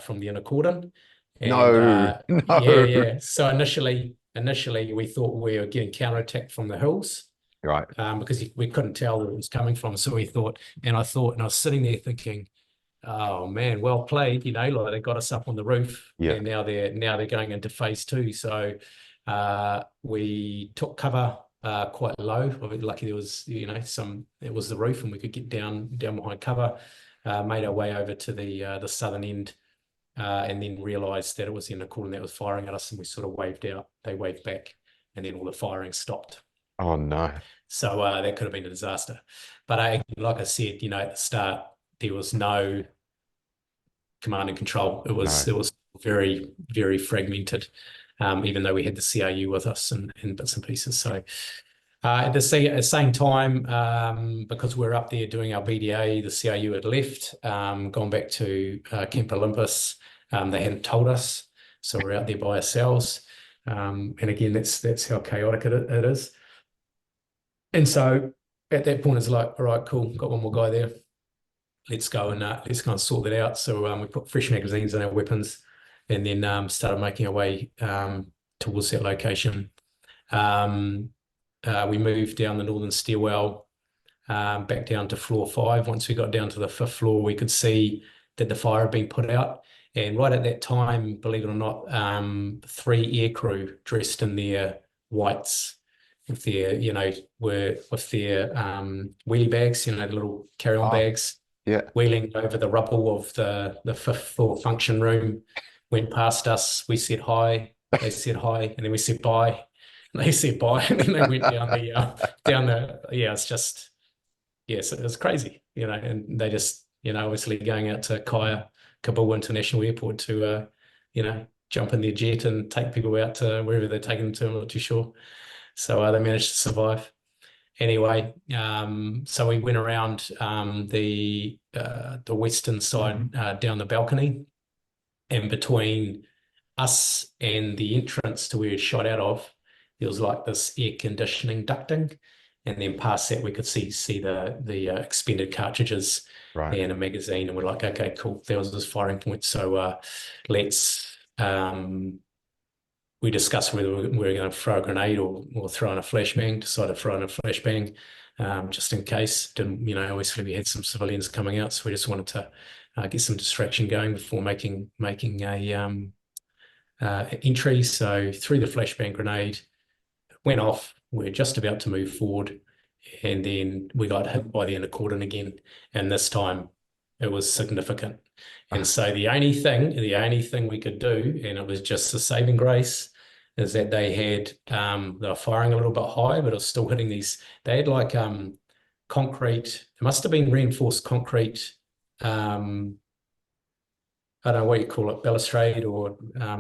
from the inner cordon. And, No. yeah. So initially we thought we were getting counterattacked from the hills, Right. because we couldn't tell where it was coming from. So I was sitting there thinking, oh man, well played, like they got us up on the roof, Yeah. and now they're going into phase 2. So we took cover quite low. Lucky there was, it was the roof, and we could get down behind cover. Made our way over to the southern end, and then realised that it was the inner cordon that was firing at us, and we sort of waved out. They waved back, and then all the firing stopped. Oh no. So that could have been a disaster. But like I said, at the start, there was no command and control. It was very, very fragmented, even though we had the CRU with us and bits and pieces. So at the same time, because we're up there doing our BDA, the CRU had left, gone back to Camp Olympus. They hadn't told us, so we're out there by ourselves. And again, that's how chaotic it is. And so at that point, it's like, all right, cool, got one more guy there. Let's go and sort that out. So we put fresh magazines in our weapons, and then started making our way towards that location. We moved down the northern stairwell, back down to floor 5. Once we got down to the 5th floor, we could see that the fire had been put out. And right at that time, believe it or not, 3 aircrew dressed in their whites, with their, wheelie bags, the little carry-on bags. Yeah. Wheeling over the rubble of the 5th floor function room, went past us. We said hi. They said hi, and then we said bye. They said bye, and then they went down the. Yeah, it's just, yes, it was crazy, And they just, obviously going out to Kabul International Airport to, jump in their jet and take people out to wherever they're taking them to. I'm not too sure. So they managed to survive. Anyway, so we went around the western side, down the balcony, and between us and the entrance to where it shot out of, there was like this air conditioning ducting, and then past that we could see the expended cartridges, right, and a magazine, and we're like, okay, cool, there was this firing point. So let's we discussed whether we were going to throw a grenade or throw in a flashbang. Decided to throw in a flashbang, just in case. Didn't, obviously we had some civilians coming out, so we just wanted to get some distraction going before making a entry. So threw the flashbang grenade, went off. We're just about to move forward, and then we got hit by the inner cordon again, and this time it was significant. And so the only thing we could do, and it was just a saving grace, is that they were firing a little bit high, but it was still hitting these. They had like concrete. It must have been reinforced concrete. I don't know what you call it, balustrade, or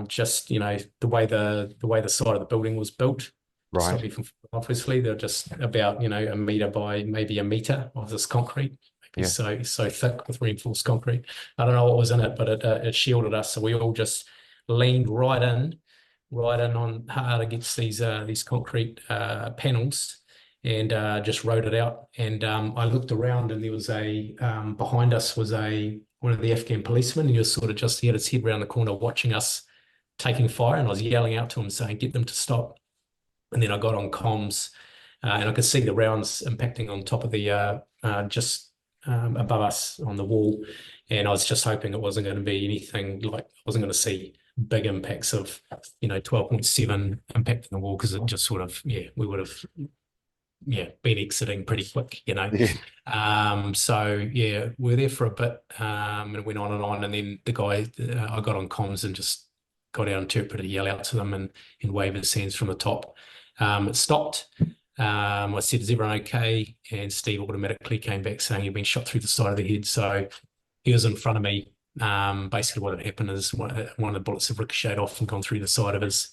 just the way the side of the building was built. right. Stop you from, obviously, they're just about a meter by maybe a meter of this concrete. Yeah. So thick with reinforced concrete. I don't know what was in it, but it shielded us. So we all just leaned right in right in on hard against these concrete panels, and just rode it out. And I looked around, and there was behind us was one of the Afghan policemen. He was sort of he had his head around the corner watching us taking fire, and I was yelling out to him saying, "Get them to stop." And then I got on comms, and I could see the rounds impacting on top of the just above us on the wall. And I was just hoping it wasn't going to be anything like, I wasn't going to see big impacts of 12.7 impacting the wall, because it just sort of, we would have been exiting pretty quick. So we're there for a bit, and it went on, and then the guy, I got on comms and just got our interpreter to yell out to them and wave his hands from the top. It stopped. I said, "Is everyone okay?" And Steve automatically came back saying he'd been shot through the side of the head. So he was in front of me. Basically what had happened is one of the bullets had ricocheted off and gone through the side of his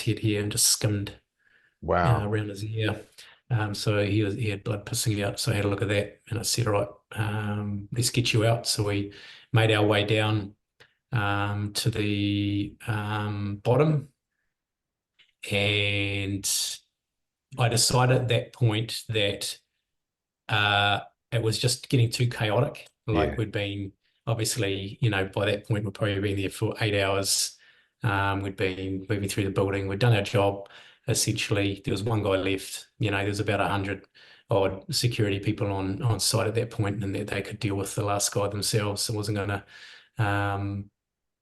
head here and just skimmed around his ear. So he had blood pissing out. So I had a look at that, and I said, "All right, let's get you out." So we made our way down to the bottom, and I decided at that point that it was just getting too chaotic. We'd been, obviously, by that point, we'd probably been there for 8 hours. We'd been moving through the building. We'd done our job, essentially. There was one guy left. There was about 100 odd security people on site at that point, and they could deal with the last guy themselves. It wasn't going to,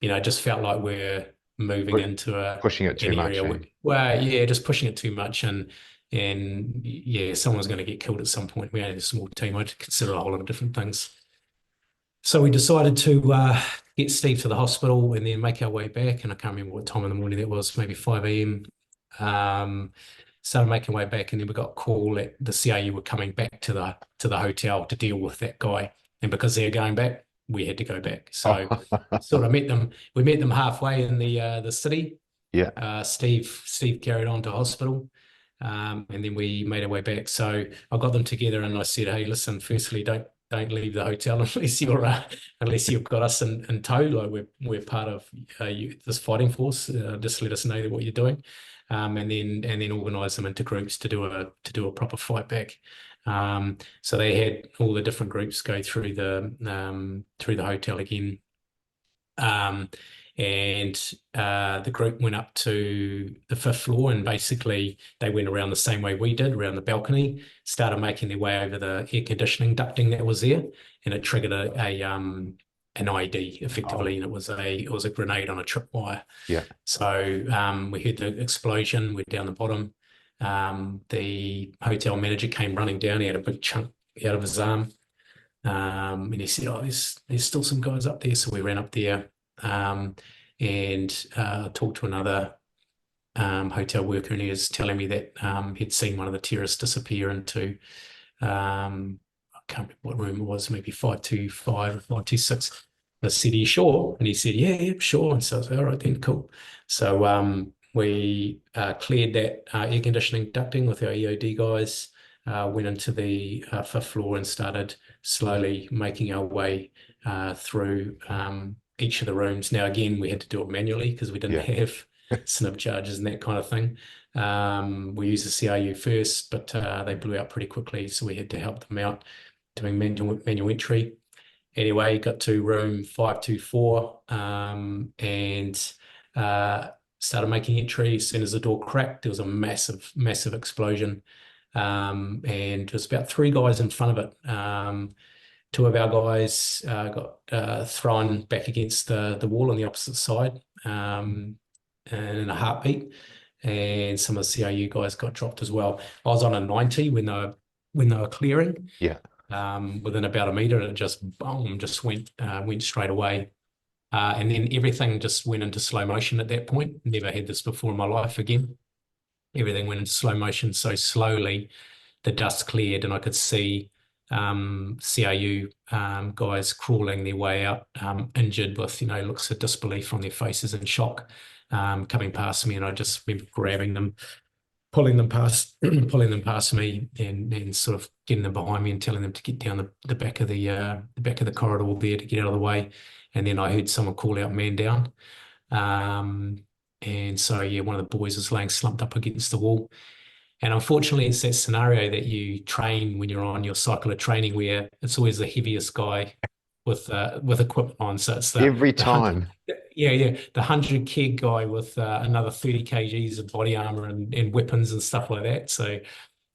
it just felt like we're moving into pushing it too much. Just pushing it too much, and someone's going to get killed at some point. We only had a small team. I'd consider a whole lot of different things. So we decided to get Steve to the hospital and then make our way back. And I can't remember what time in the morning that was, maybe 5 a.m. Started making our way back, and then we got a call that the CRU were coming back to the hotel to deal with that guy. And because they're going back, we had to go back. So sort of met them. We met them halfway in the city. Yeah. Steve carried on to hospital. And then we made our way back. So I got them together, and I said, "Hey, listen, firstly, don't leave the hotel unless you've got us in tow. Like we're part of this fighting force. Just let us know what you're doing, and then organise them into groups to do a proper fight back." So they had all the different groups go through the hotel again. And the group went up to the 5th floor, and basically they went around the same way we did, around the balcony, started making their way over the air conditioning ducting that was there, and it triggered an IED effectively, and it was a grenade on a tripwire. Yeah. So we heard the explosion. We're down the bottom. The hotel manager came running down. He had a big chunk out of his arm, and he said, "Oh, there's still some guys up there." So we ran up there. And talked to another hotel worker, and he was telling me that he'd seen one of the terrorists disappear into, I can't remember what room it was, maybe 525 or 526. I said, "Are you sure?" And he said, yeah, sure. And so I was like, "All right then, cool." So we cleared that air conditioning ducting with our EOD guys, went into the 5th floor and started slowly making our way through each of the rooms. Now, again, we had to do it manually because we didn't have snip charges and that kind of thing. We used the CRU first, but they blew out pretty quickly, so we had to help them out doing manual entry. Anyway, got to room 524 and started making entry. As soon as the door cracked, there was a massive, massive explosion, and it was about 3 guys in front of it. 2 of our guys got thrown back against the wall on the opposite side, and in a heartbeat, and some of the CRU guys got dropped as well. I was on a 90 when they were clearing. Yeah. Within about a meter, and it just went straight away. And then everything just went into slow motion at that point. Never had this before in my life again. Everything went into slow motion so slowly. The dust cleared, and I could see CRU guys crawling their way out, injured with, looks of disbelief on their faces and shock, coming past me, and I just remember grabbing them, pulling them past me, and sort of getting them behind me and telling them to get down the back of the corridor there to get out of the way. And then I heard someone call out, "Man down." And so, yeah, one of the boys was laying slumped up against the wall. And unfortunately, it's that scenario that you train when you're on your cycle of training where it's always the heaviest guy with equipment on. So it's Every the 100, time. the 100 keg guy with another 30 kgs of body armor and weapons and stuff like that. So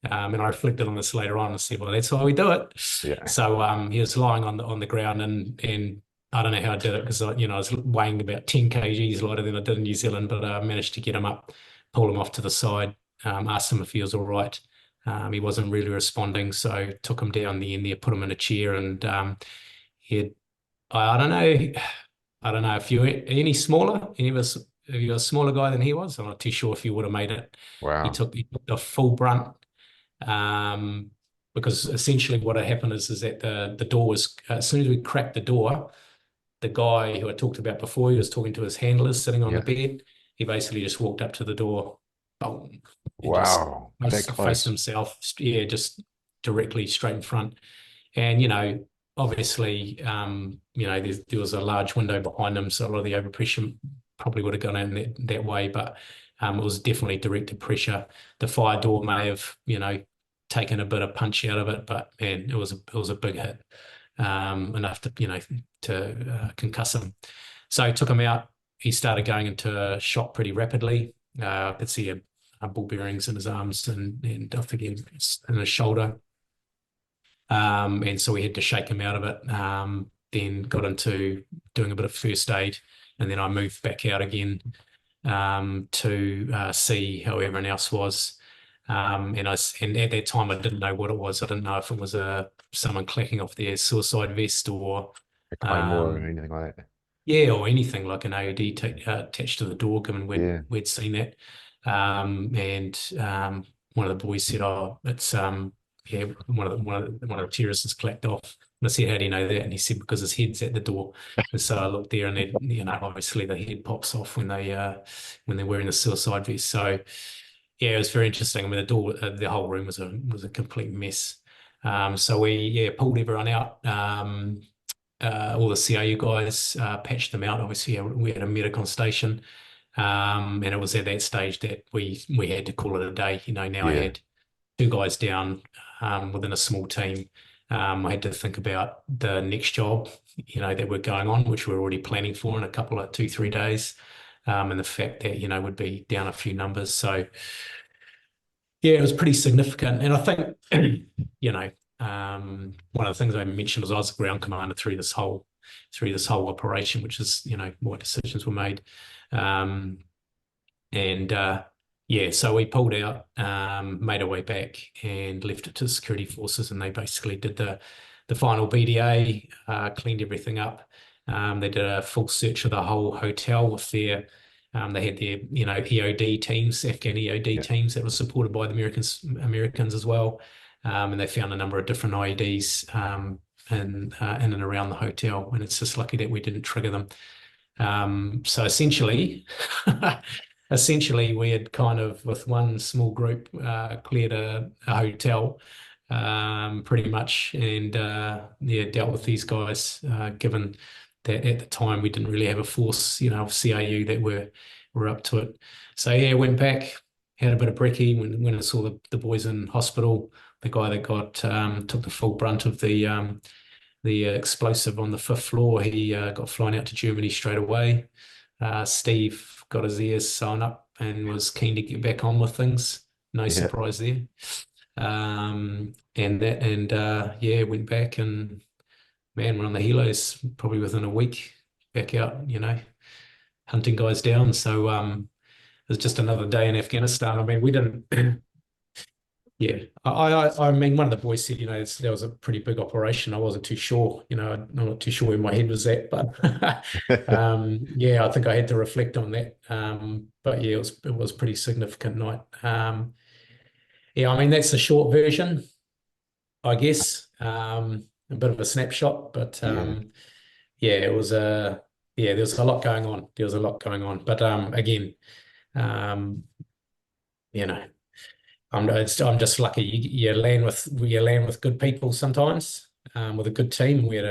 and I reflected on this later on and said, well, that's why we do it. Yeah. So he was lying on the ground, and I don't know how I did it because I was weighing about 10 kgs lighter than I did in New Zealand, but I managed to get him up, pull him off to the side, asked him if he was all right. He wasn't really responding, so took him down the end there, put him in a chair, and he had, I don't know, if you were any smaller, if you were a smaller guy than he was, I'm not too sure if he would have made it. He Wow. took the full brunt, um, because essentially what had happened is that the door was, as soon as we cracked the door, the guy who I talked about before, he was talking to his handlers sitting on the Yeah. bed. He basically just walked up to the door, boom, and just Wow. That faced close. himself, yeah, just directly straight in front. And, obviously, there was a large window behind him, so a lot of the overpressure probably would have gone in that way, but it was definitely directed pressure. The fire door may have, taken a bit of punch out of it, but man, it was a big hit, enough to, concuss him. So I took him out. He started going into shock pretty rapidly. I could see ball bearings in his arms and I think in his shoulder. And so we had to shake him out of it. Then got into doing a bit of first aid, and then I moved back out again to see how everyone else was. And at that time I didn't know what it was. I didn't know if it was someone clacking off their suicide vest or A claymore or um, anything like that. yeah, or anything like an AOD attached to the door, given Yeah. we'd seen that. And one of the boys said, "Oh, it's yeah, one of the terrorists has clacked off." And I said, "How do you know that?" And he said, "Because his head's at the door." And so I looked there, and then, obviously the head pops off when they're wearing the suicide vest. So yeah, it was very interesting. I mean, the whole room was a complete mess. So we pulled everyone out. All the CIU guys patched them out. Obviously, we had a medic on station, and it was at that stage that we had to call it a day. Now I Yeah. had two guys down within a small team. I had to think about the next job, that we're going on, which we're already planning for in a couple of 2, 3 days, and the fact that would be down a few numbers. So yeah, it was pretty significant, and I think one of the things I mentioned was I was the ground commander through this whole operation, which is why decisions were made. And yeah, so we pulled out, made our way back, and left it to the security forces, and they basically did the final BDA, cleaned everything up. They did a full search of the whole hotel with their. They had their, EOD teams, Afghan EOD Yeah. teams that were supported by the Americans as well, and they found a number of different IEDs in and around the hotel, and it's just lucky that we didn't trigger them. So essentially, we had kind of, with one small group, cleared a hotel, pretty much, and dealt with these guys, given that at the time we didn't really have a force, of CIU that were up to it. So yeah, went back, had a bit of brekkie when I saw the boys in hospital. The guy that took the full brunt of the explosive on the 5th floor, he got flown out to Germany straight away. Steve got his ears sewn up and was keen to get back on with things. No Yeah. surprise there. And went back, and man, we're on the helos probably within a week, back out, hunting guys down. So it was just another day in Afghanistan. I mean, we didn't. Yeah, I mean, one of the boys said, that was a pretty big operation. I wasn't too sure, I'm not too sure where my head was at, but yeah, I think I had to reflect on that. But yeah, it was pretty significant night. Yeah, I mean, that's the short version, I guess. A bit of a snapshot, but Yeah. yeah, it was there's a lot going on. There was a lot going on, but again, you know. I'm just lucky. You land with good people sometimes. With a good team, we had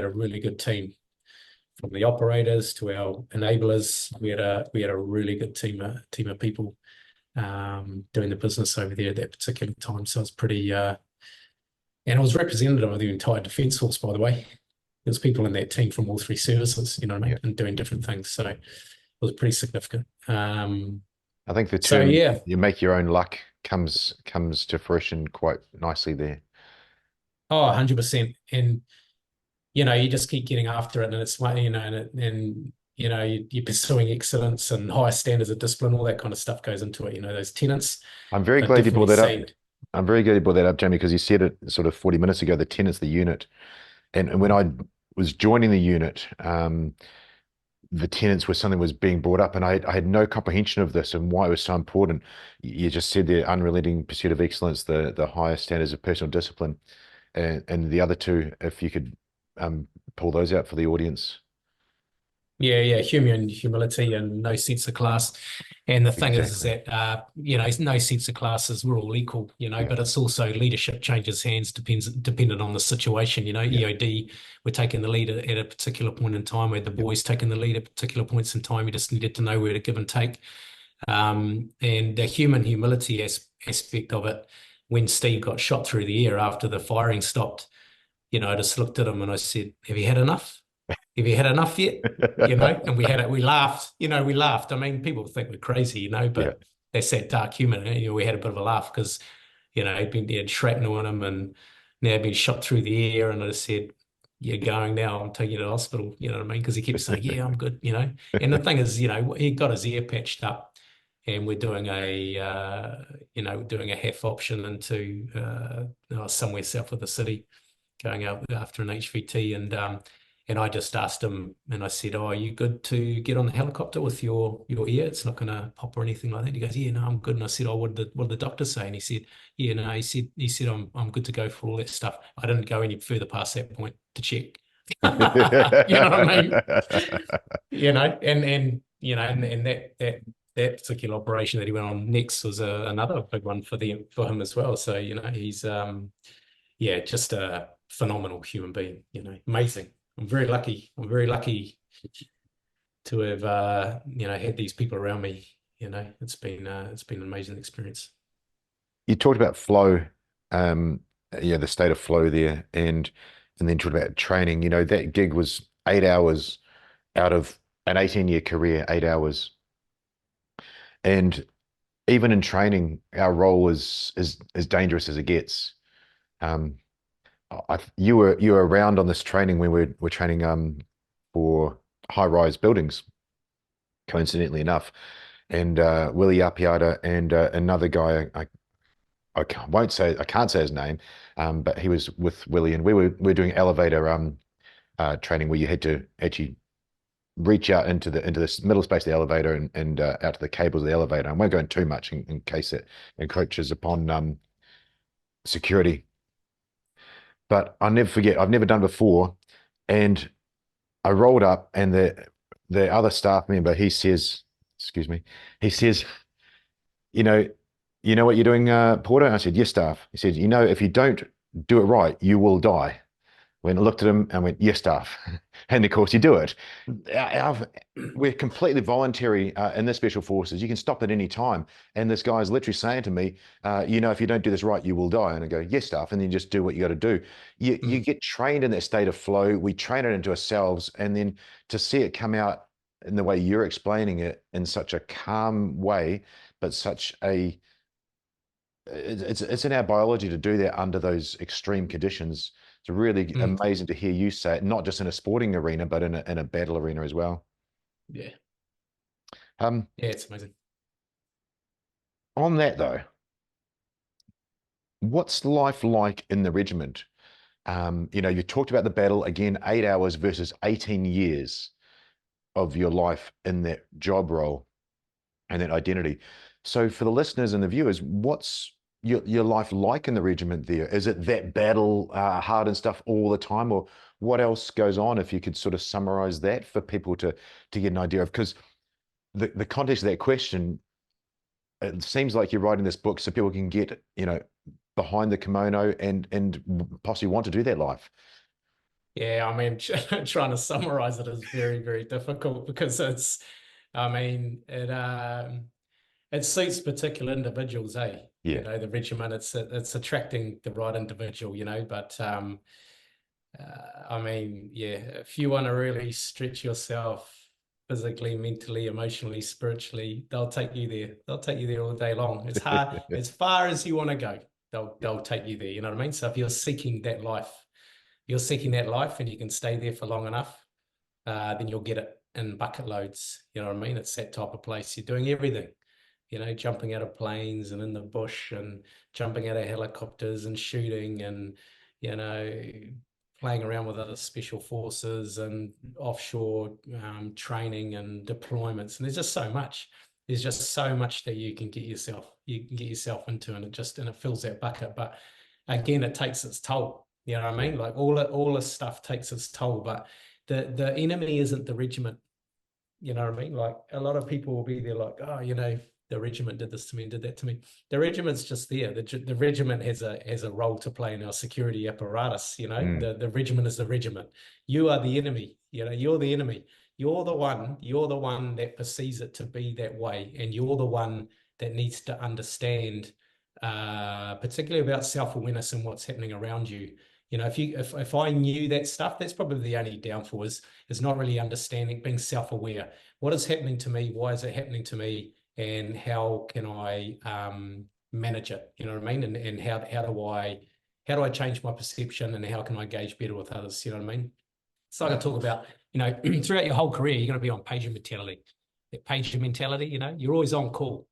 a really good team. from the operators to our enablers. We had a really good team of people doing the business over there at that particular time. So it's pretty, and it was representative of the entire Defence Force, by the way. There's people in that team from all three services, you know what I mean, and doing different things. So it was pretty significant. I think the So term yeah, you make your own luck comes to fruition quite nicely there. oh, 100%. And you just keep getting after it, and it's and you're pursuing excellence and higher standards of discipline, all that kind of stuff goes into it. Those tenets I'm very are glad you brought definitely that up. saved. I'm very glad you brought that up, Jamie, because you said it sort of 40 minutes ago, the tenets, the unit. And when I was joining the unit, the tenets were something was being brought up, and I had no comprehension of this and why it was so important. You just said the unrelenting pursuit of excellence, the higher standards of personal discipline, and the other two, if you could pull those out for the audience. Yeah, humility and no sense of class. And the thing is Exactly. that no sense of class is we're all equal, Yeah. but it's also leadership changes hands dependent on the situation. Yeah. EOD, we're taking the lead at a particular point in time, where the boys taking the lead at particular points in time. You just needed to know where to give and take. And the human humility aspect of it, when Steve got shot through the air after the firing stopped, I just looked at him and I said, "Have you had enough? Have you had enough yet?" And we laughed. We laughed. I mean, people think we're crazy, Yeah. but that's that dark humor. We had a bit of a laugh because, he had shrapnel in him and now he'd been shot through the air. And I just said, "You're going now. I'm taking you to the hospital." You know what I mean? Because he kept saying, "Yeah, I'm good." And the thing is, he got his ear patched up, and we're doing a half option into somewhere south of the city, going out after an HVT, and I just asked him, and I said, "Oh, are you good to get on the helicopter with your ear? It's not going to pop or anything like that." He goes, "Yeah, no, I'm good." And I said, "Oh, what did the doctor say?" And he said, "Yeah, no." He said, I'm good to go for all that stuff." I didn't go any further past that point to check. You know what I mean? And that particular operation that he went on next was another big one for him as well. So he's just a phenomenal human being. Amazing. I'm very lucky. I'm very lucky to have had these people around me. It's been an amazing experience. You talked about flow, the state of flow there, and then talked about training. That gig was 8 hours out of an 18-year career, 8 hours. And even in training, our role is as dangerous as it gets. Um, you were around on this training when we're training for high-rise buildings, coincidentally enough. And Willie Apiata and another guy, I can't say his name, but he was with Willie, and we were doing elevator training where you had to actually reach out into this middle space of the elevator and out to the cables of the elevator. I won't go into too much in case it encroaches upon security. But I'll never forget, I've never done it before, and I rolled up, and the other staff member, he says, excuse me, he says, you know, you know what you're doing, Porter? And I said, yes, staff. He said, if you don't do it right, you will die. When I looked at him and went, yes, staff. And of course you do it. We're completely voluntary in the special forces. You can stop at any time. And this guy is literally saying to me, if you don't do this right, you will die. And I go, yes, staff. And then you just do what you got to do. You get trained in that state of flow. We train it into ourselves. And then to see it come out in the way you're explaining it in such a calm way, but it's in our biology to do that under those extreme conditions. It's really amazing to hear you say it, not just in a sporting arena, but in a battle arena as well. Yeah. Yeah, it's amazing. On that though, what's life like in the regiment? You talked about the battle again, 8 hours versus 18 years of your life in that job role and that identity. So for the listeners and the viewers, what's your life like in the regiment there? Is it that battle hard and stuff all the time, or what else goes on? If you could sort of summarize that for people to get an idea of, because the context of that question, it seems like you're writing this book so people can get behind the kimono and possibly want to do that life. Yeah, I mean, trying to summarize it is very, very difficult because I mean, it suits particular individuals, eh? You Yeah. know, the regiment, it's attracting the right individual, you know, but I mean, yeah, if you want to really stretch yourself physically, mentally, emotionally, spiritually, they'll take you there. They'll take you there all day long. It's hard, as far as you want to go, they'll take you there. You know what I mean? So if you're seeking that life and you can stay there for long enough, then you'll get it in bucket loads. You know what I mean? It's that type of place. You're doing everything, you know, jumping out of planes and in the bush and jumping out of helicopters and shooting and, you know, playing around with other special forces and offshore training and deployments. And there's just so much. There's just so much that you can get yourself into, and it fills that bucket. But again, it takes its toll. You know what I mean? Like all this stuff takes its toll, but the enemy isn't the regiment. You know what I mean? Like a lot of people will be there like, oh, you know, the regiment did this to me and did that to me. The regiment's just there. The regiment has a role to play in our security apparatus. You know, the regiment is the regiment. You are the enemy. You know, you're the enemy. You're the one that perceives it to be that way, and you're the one that needs to understand, particularly about self-awareness and what's happening around you. You know, if I knew that stuff, that's probably the only downfall is not really understanding, being self-aware. What is happening to me? Why is it happening to me? And how can I manage it? You know what I mean? And how do I change my perception, and how can I engage better with others? You know what I mean? So I can talk about, you know, throughout your whole career, you're going to be on pager mentality. That pager mentality, you know, you're always on call.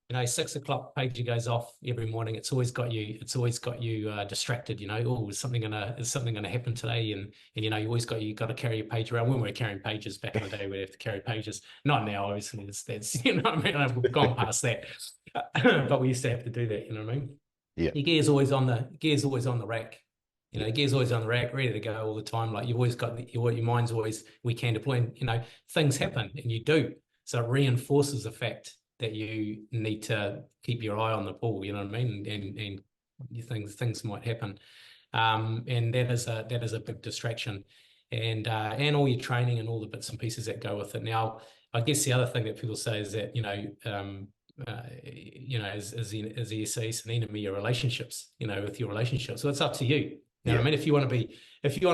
You know, 6 o'clock pager goes off every morning. It's always got you distracted. You know, oh, is something gonna happen today? And you know, you got to carry your page around. When we were carrying pages back in the day, we'd have to carry pages. Not now, obviously. That's you know what I mean. We've gone past that, but we used to have to do that. You know what I mean? Yeah. Your gear's always on the rack. You know, the gear's always on the rack, ready to go all the time. Like you've always got your mind's always, we can deploy. And, you know, things happen, and you do. So it reinforces the fact that you need to keep your eye on the ball, you know what I mean? And things might happen. And that is a big distraction. And all your training and all the bits and pieces that go with it. Now, I guess the other thing that people say is that, you know, as the SAS, an enemy, your relationships, you know, with your relationships. So it's up to you. You know what I mean? If you want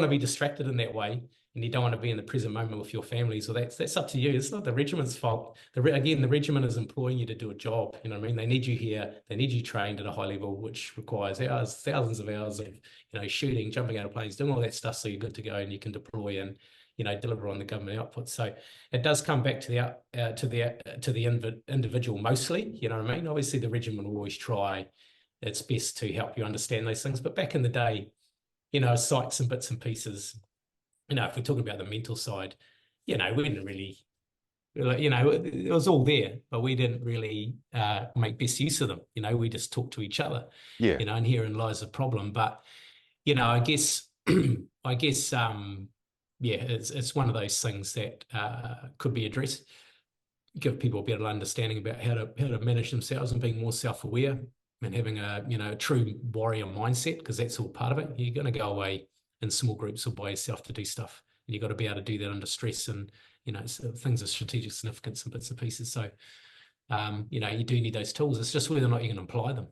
to be distracted in that way, and you don't want to be in the present moment with your families, or that's up to you. It's not the regiment's fault. The regiment is employing you to do a job. You know what I mean? They need you here. They need you trained at a high level, which requires thousands of hours of, you know, shooting, jumping out of planes, doing all that stuff, so you're good to go and you can deploy and, you know, deliver on the government output. So it does come back to the individual mostly. You know what I mean? Obviously, the regiment will always try its best to help you understand those things. But back in the day, you know, sites and bits and pieces. You know, if we're talking about the mental side, you know, we didn't really, you know, it was all there, but we didn't really make best use of them. You know, we just talked to each other. Yeah. You know, and herein lies the problem. But, you know, I guess, yeah, it's one of those things that could be addressed. Give people a better understanding about how to manage themselves and being more self-aware and having a true warrior mindset, because that's all part of it. You're going to go away in small groups or by yourself to do stuff, and you've got to be able to do that under stress and, you know, things of strategic significance and bits and pieces. So you know, you do need those tools. It's just whether or not you can apply them.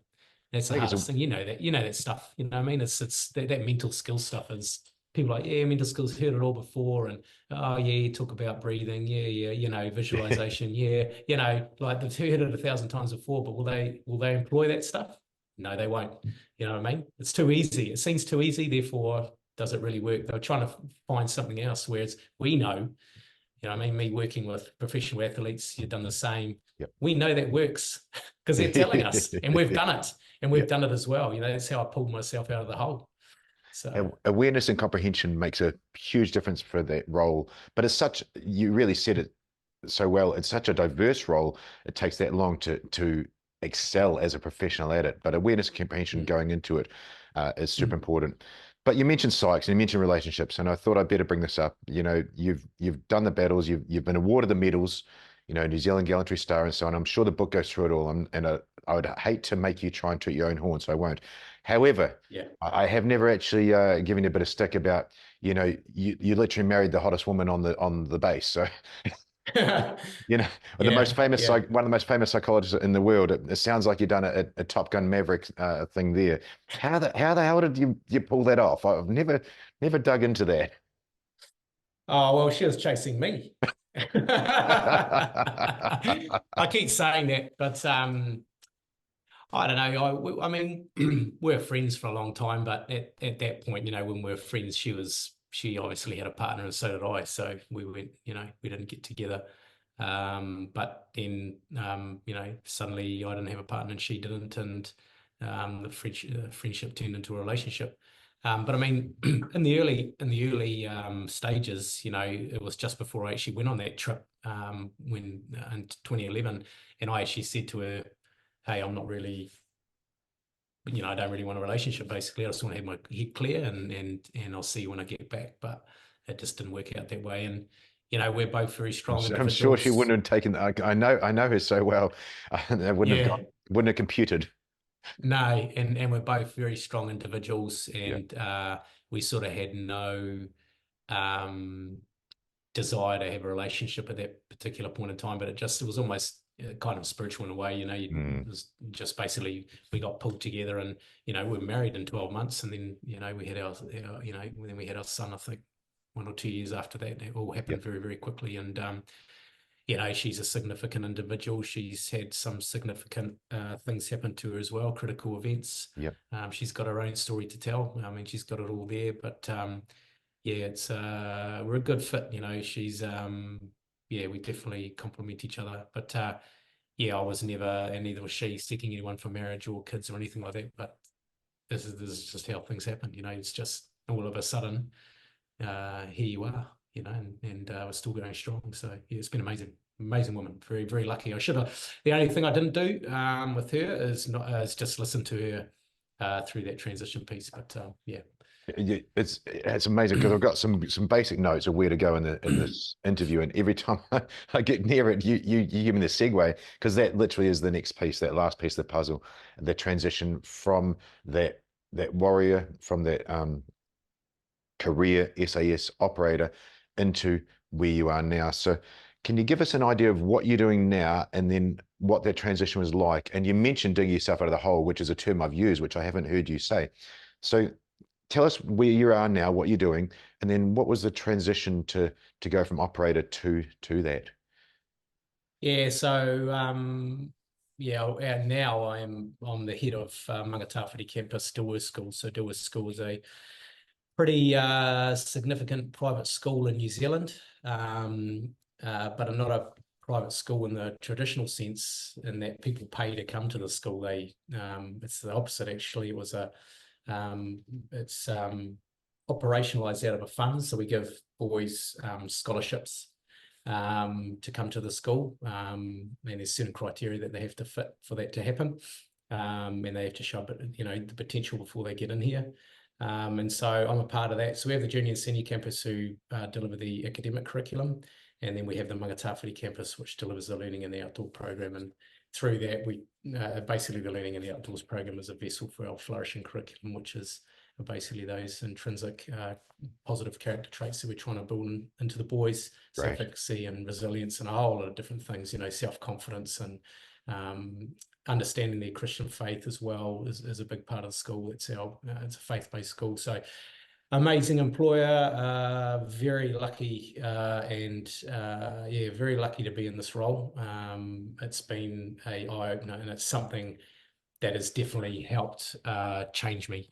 That's the hardest thing. You know that stuff. You know what I mean? It's that mental skill stuff is, people are like, yeah, mental skills, heard it all before, and oh yeah, you talk about breathing, yeah, you know, visualization, yeah, you know, like they've heard it 1,000 times before, but will they employ that stuff? No, they won't. You know what I mean? It's too easy. It seems too easy, therefore, does it really work? They're trying to find something else, whereas we know, you know what I mean, me working with professional athletes, you've done the same. Yep. We know that works because they're telling us, and we've done it, and we've done it as well. You know, that's how I pulled myself out of the hole. So awareness and comprehension makes a huge difference for that role. But it's such, you really said it so well, it's such a diverse role. It takes that long to excel as a professional at it. But awareness and comprehension going into it is super important. But you mentioned psychs and you mentioned relationships, and I thought I'd better bring this up. You know, you've done the battles, you've been awarded the medals, New Zealand Gallantry Star and so on. I'm sure the book goes through it all, and I would hate to make you try and toot your own horn, so I won't. However, Yeah. I have never actually given you a bit of stick about, you literally married the hottest woman on the base. So, the most famous Yeah. one of the most famous psychologists in the world. It sounds like you've done a Top Gun Maverick thing there. How the hell did you pull that off? I've never dug into that. Oh, well, she was chasing me. I keep saying that, but I don't know. I mean, we're friends for a long time, but at that point, when we were friends, she obviously had a partner, and so did I. So we went, we didn't get together. But then, suddenly I didn't have a partner and she didn't, and the friendship turned into a relationship. But I mean, in the early stages, it was just before I actually went on that trip when in 2011, and I actually said to her, "Hey, I'm not really, I don't really want a relationship. Basically, I just want to have my head clear, and I'll see you when I get back." But it just didn't work out that way, and we're both very strong I'm sure she individuals. wouldn't have taken that. I know her so well. That Yeah. wouldn't have computed. No, and we're both very strong individuals, Yeah. and we sort of had no um, desire to have a relationship at that particular point in time, but it was almost kind of spiritual in a way, it was just basically we got pulled together, and we were married in 12 months, and then we had then we had our son, I think 1 or 2 years after that. It all happened Yep. very, very quickly, and she's a significant individual. She's had some significant things happen to her as well, critical events. Yep. She's got her own story to tell. I mean, she's got it all there, but it's we're a good fit. She's we definitely complement each other. But I was never, and neither was she, seeking anyone for marriage or kids or anything like that. But this is just how things happen. It's just all of a sudden, here you are. And we're still going strong. So it's been amazing, amazing woman. Very, very lucky. The only thing I didn't do with her is just listen to her through that transition piece. But It's amazing because I've got some basic notes of where to go in this interview, and every time I get near it, you give me the segue, because that literally is the next piece, that last piece of the puzzle, the transition from that warrior, from that career SAS operator into where you are now. So can you give us an idea of what you're doing now, and then what that transition was like? And you mentioned digging yourself out of the hole, which is a term I've used, which I haven't heard you say. So tell us where you are now, what you're doing, and then what was the transition to go from operator to that? Yeah, so and now I'm the head of Mangatawhiti campus, Dewar School. So Dewar School is a pretty significant private school in New Zealand, but not a private school in the traditional sense, in that people pay to come to the school. It's the opposite, actually. It's operationalized out of a fund, so we give boys scholarships to come to the school, and there's certain criteria that they have to fit for that to happen, and they have to show the potential before they get in here. And so I'm a part of that. So we have the junior and senior campus who deliver the academic curriculum, and then we have the Mangatawhiti campus, which delivers the learning and the outdoor program. And through that, we basically, the learning and the outdoors program is a vessel for our flourishing curriculum, which is basically those intrinsic positive character traits that we're trying to build into the boys: Right. self-efficacy and resilience, and a whole lot of different things. Self-confidence and understanding their Christian faith as well is a big part of the school. It's a faith-based school. So amazing employer, very lucky, and very lucky to be in this role. It's been a eye-opener, and it's something that has definitely helped change me,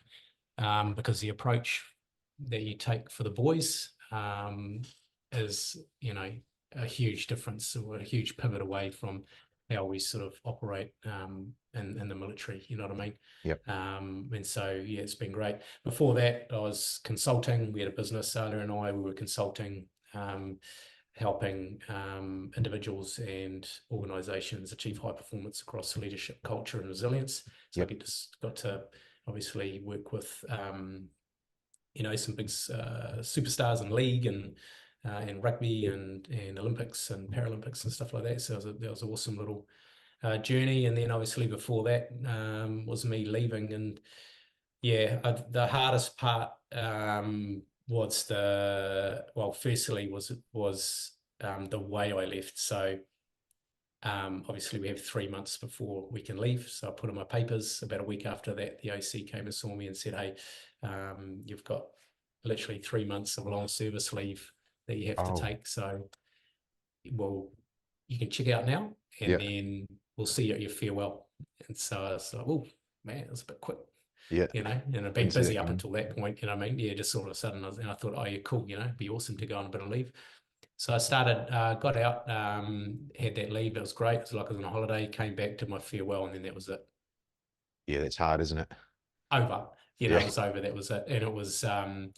because the approach that you take for the boys is, a huge difference, or a huge pivot away from how we sort of operate in the military. You know what I mean? Yep. And so, it's been great. Before that, I was consulting. We had a business, Alia and I, we were consulting, helping individuals and organizations achieve high performance across leadership, culture, and resilience. So Yep. I got to obviously work with some big superstars in league, and and rugby and Olympics and Paralympics and stuff like that. So that was an awesome little journey. And then obviously before that was me leaving. And yeah, the hardest part was firstly was the way I left. So obviously we have 3 months before we can leave. So I put in my papers. About a week after that, the OC came and saw me and said, hey, you've got literally 3 months of long service leave that you have to take. So, well, you can check out now and then we'll see you at your farewell. And so I was like, oh, man, it was a bit quick. Yeah. You know, and I've been busy up until that point, you know what I mean? Yeah, just all of a sudden, I thought, oh, yeah, cool, you know, it'd be awesome to go on a bit of leave. So I started, got out, had that leave. It was great. It was like I was on a holiday, came back to my farewell, and then that was it. Yeah, that's hard, isn't it? Over. You know, it was over. That was it. And it was, you know,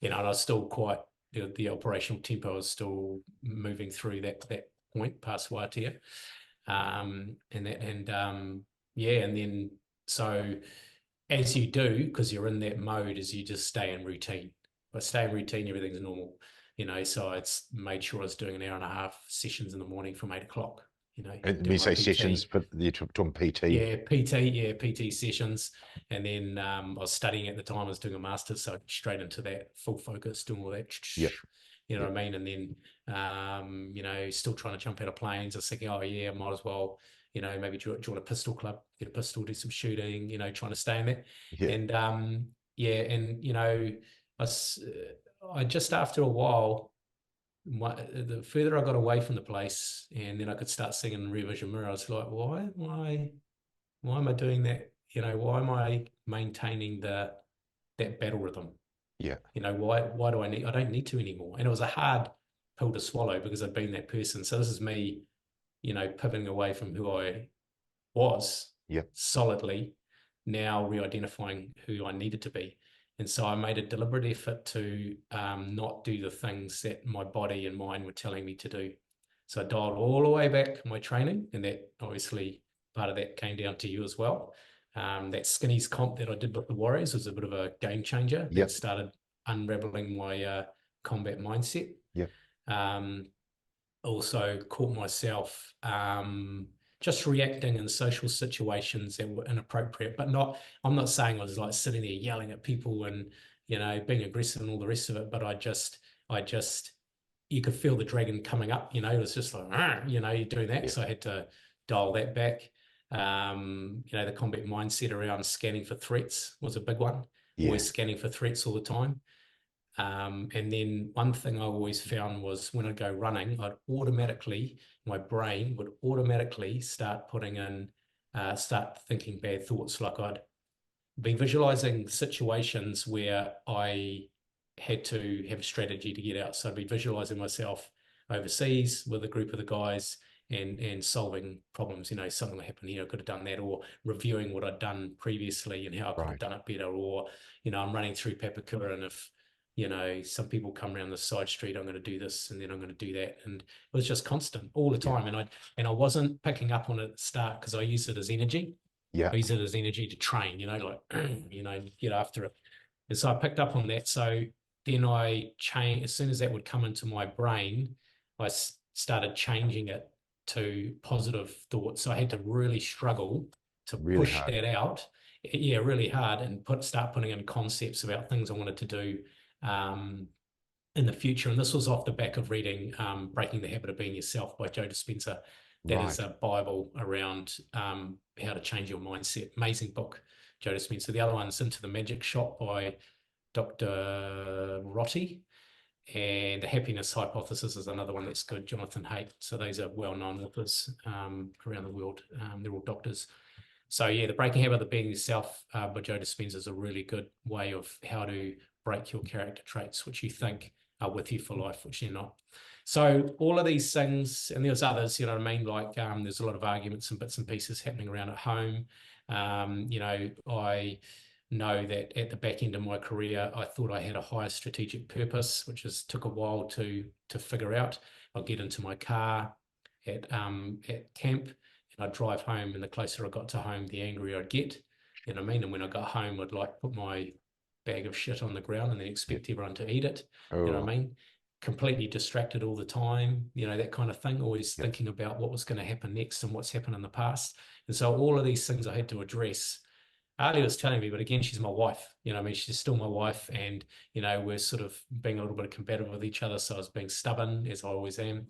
and I was still quite, the operational tempo was still moving through that point past Waitea. And then so as you do, because you're in that mode, is you just stay in routine. But stay in routine, everything's normal. You know, so it's made sure I was doing an hour and a half sessions in the morning from 8 o'clock. You know, and when you say PT. Sessions, but you're talking PT. Yeah, PT sessions. And then I was studying at the time. I was doing a master's, so straight into that, full focus, doing all that. Yep. You know what I mean? And then, you know, still trying to jump out of planes. I was thinking, oh yeah, I might as well, you know, maybe join a pistol club, get a pistol, do some shooting, you know, trying to stay in there. Yeah. And and you know, I just after a while, the further I got away from the place, and then I could start singing in rear vision mirror, I was like, why am I doing that? You know, why am I maintaining that battle rhythm? Yeah. You know, why do I don't need to anymore. And it was a hard pill to swallow because I'd been that person. So this is me, you know, pivoting away from who I was solidly, now re-identifying who I needed to be. And so I made a deliberate effort to not do the things that my body and mind were telling me to do. So I dialed all the way back my training, and that obviously part of that came down to you as well. That skinnies comp that I did with the Warriors was a bit of a game changer. That started unraveling my combat mindset. Also caught myself just reacting in social situations that were inappropriate, but I'm not saying I was like sitting there yelling at people and, you know, being aggressive and all the rest of it, but I just, you could feel the dragon coming up, you know, it was just like, you know, you're doing that. So I had to dial that back. You know, the combat mindset around scanning for threats was a big one. Always scanning for threats all the time. And then one thing I always found was when I'd go running, my brain would automatically start start thinking bad thoughts. Like I'd be visualizing situations where I had to have a strategy to get out. So I'd be visualizing myself overseas with a group of the guys and solving problems. You know, something that happened here, I could have done that, or reviewing what I'd done previously and how I could have done it better. Or, you know, I'm running through Papakura, and if, you know, some people come around the side street, I'm going to do this and then I'm going to do that. And it was just constant all the time. And I wasn't picking up on it at the start because I used it as energy. I used it as energy to train, you know, like, you know, get after it. And so I picked up on that. So then I changed, as soon as that would come into my brain, I started changing it to positive thoughts. So I had to really struggle to push that out. Yeah, really hard, and start putting in concepts about things I wanted to do in the future. And this was off the back of reading Breaking the Habit of Being Yourself by Joe Dispenza. That is a Bible around how to change your mindset. Amazing book, Joe Dispenza. The other one's Into the Magic Shop by Dr. Rotti. And The Happiness Hypothesis is another one that's good, Jonathan Haidt. So those are well-known authors around the world. They're all doctors. So yeah, The Breaking Habit of Being Yourself by Joe Dispenza is a really good way of how to break your character traits, which you think are with you for life, which you're not. So all of these things, and there's others, you know what I mean? Like there's a lot of arguments and bits and pieces happening around at home. You know, I know that at the back end of my career, I thought I had a higher strategic purpose, which took a while to figure out. I'll get into my car at camp, and I'd drive home, and the closer I got to home, the angrier I'd get. You know what I mean? And when I got home, I'd like put my bag of shit on the ground and then expect everyone to eat it. You know what I mean? completely distracted all the time, you know, that kind of thing, always Yep. thinking about what was going to happen next and what's happened in the past. And so all of these things I had to address. Alia was telling me, but again, she's my wife, you know, I mean, she's still my wife, and, you know, we're sort of being a little bit compatible with each other. So I was being stubborn, as I always am,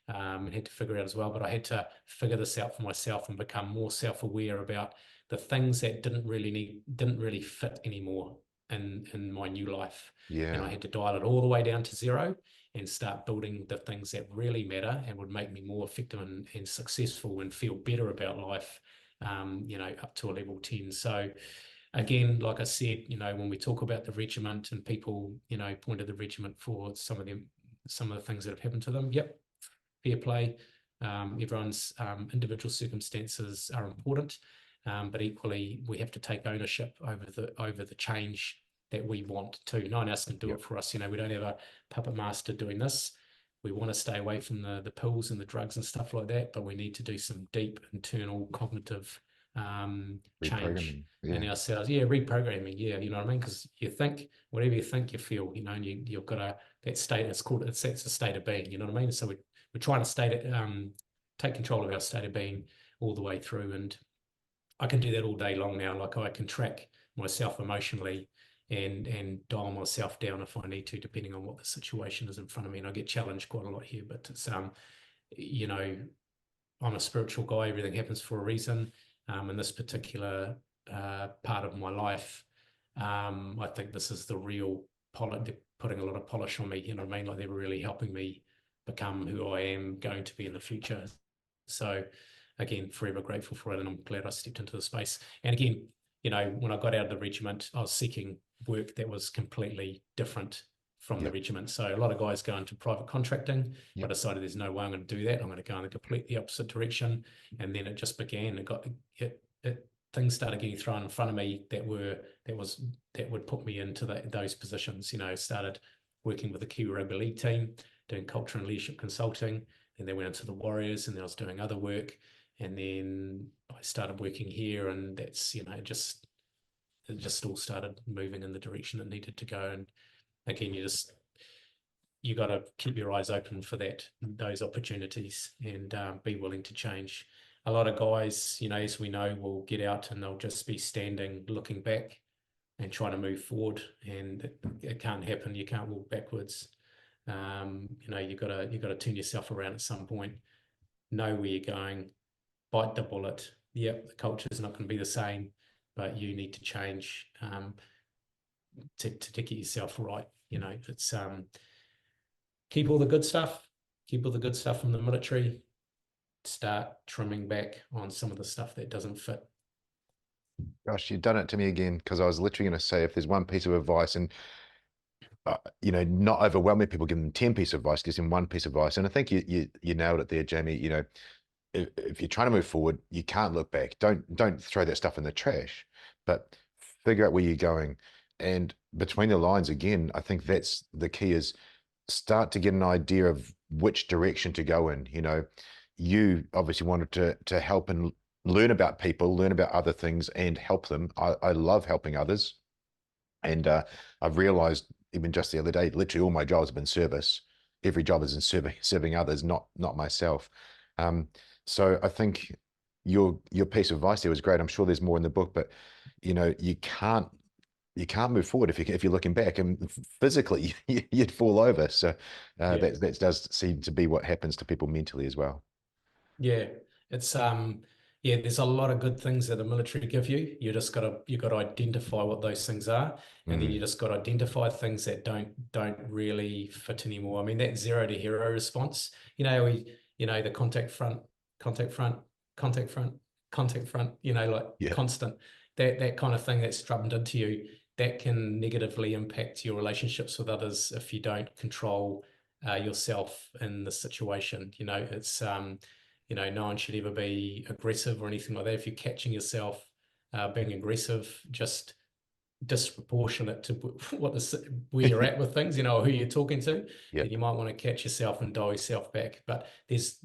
and had to figure it out as well. But I had to figure this out for myself and become more self-aware about the things that didn't really fit anymore in my new life. And I had to dial it all the way down to zero and start building the things that really matter and would make me more effective and successful and feel better about life, you know, up to a level 10. So again, like I said, you know, when we talk about the regiment and people, you know, point to the regiment for some of the things that have happened to them, yep, fair play. Everyone's individual circumstances are important, but equally we have to take ownership over the change that we want to. No one else can do it for us. You know, we don't have a puppet master doing this. We want to stay away from the pills and the drugs and stuff like that, but we need to do some deep internal cognitive change in ourselves. Yeah, reprogramming. Yeah, you know what I mean? Because you think whatever you think, you feel. You know, and you've got that state. That's a state of being. You know what I mean? So we're trying to take control of our state of being all the way through, and I can do that all day long now. Like I can track myself emotionally and dial myself down if I need to, depending on what the situation is in front of me. And I get challenged quite a lot here, but it's you know, I'm a spiritual guy. Everything happens for a reason. In this particular part of my life, I think this is the real polish. They're putting a lot of polish on me. You know what I mean? Like they're really helping me become who I am going to be in the future. So again, forever grateful for it, and I'm glad I stepped into the space. And again, you know, when I got out of the regiment, I was seeking work that was completely different from the regiment. So a lot of guys go into private contracting. I decided there's no way I'm going to do that. I'm going to go in the completely opposite direction. And then it just began. Things started getting thrown in front of me that would put me into those positions. You know, started working with the Kiwi Rugby League team, doing culture and leadership consulting, and then went into the Warriors, and then I was doing other work, and then I started working here, and that's, you know, it just all started moving in the direction it needed to go. And again, you got to keep your eyes open for those opportunities, and be willing to change. A lot of guys, you know, as we know, will get out and they'll just be standing, looking back and trying to move forward, and it can't happen. You can't walk backwards. You know, you got to turn yourself around at some point, know where you're going, bite the bullet. Yep, the culture is not going to be the same, but you need to change to get yourself right. You know, it's keep all the good stuff from the military, start trimming back on some of the stuff that doesn't fit. Gosh, you've done it to me again, because I was literally going to say, if there's one piece of advice, and you know, not overwhelming people, give them 10 pieces of advice, gives them one piece of advice. And I think you nailed it there, Jamie. You know, if you're trying to move forward, you can't look back. Don't throw that stuff in the trash, but figure out where you're going. And between the lines, again, I think that's the key, is start to get an idea of which direction to go in. You know, you obviously wanted to help and learn about people, learn about other things, and help them. I love helping others. And I've realized, even just the other day, literally all my jobs have been service. Every job is in serving others, not myself. So I think your piece of advice there was great. I'm sure there's more in the book, but you know, you can't move forward if you're looking back, and physically you'd fall over. So that does seem to be what happens to people mentally as well. Yeah, it's there's a lot of good things that the military give you. You got to identify what those things are, and then you just got to identify things that don't really fit anymore. I mean, that zero to hero response, you know, the contact front, you know, like constant, that kind of thing that's drummed into you, that can negatively impact your relationships with others if you don't control yourself in the situation. You know, it's you know, no one should ever be aggressive or anything like that. If you're catching yourself being aggressive, just disproportionate to where you're at with things, you know, who you're talking to, then you might want to catch yourself and dial yourself back. But there's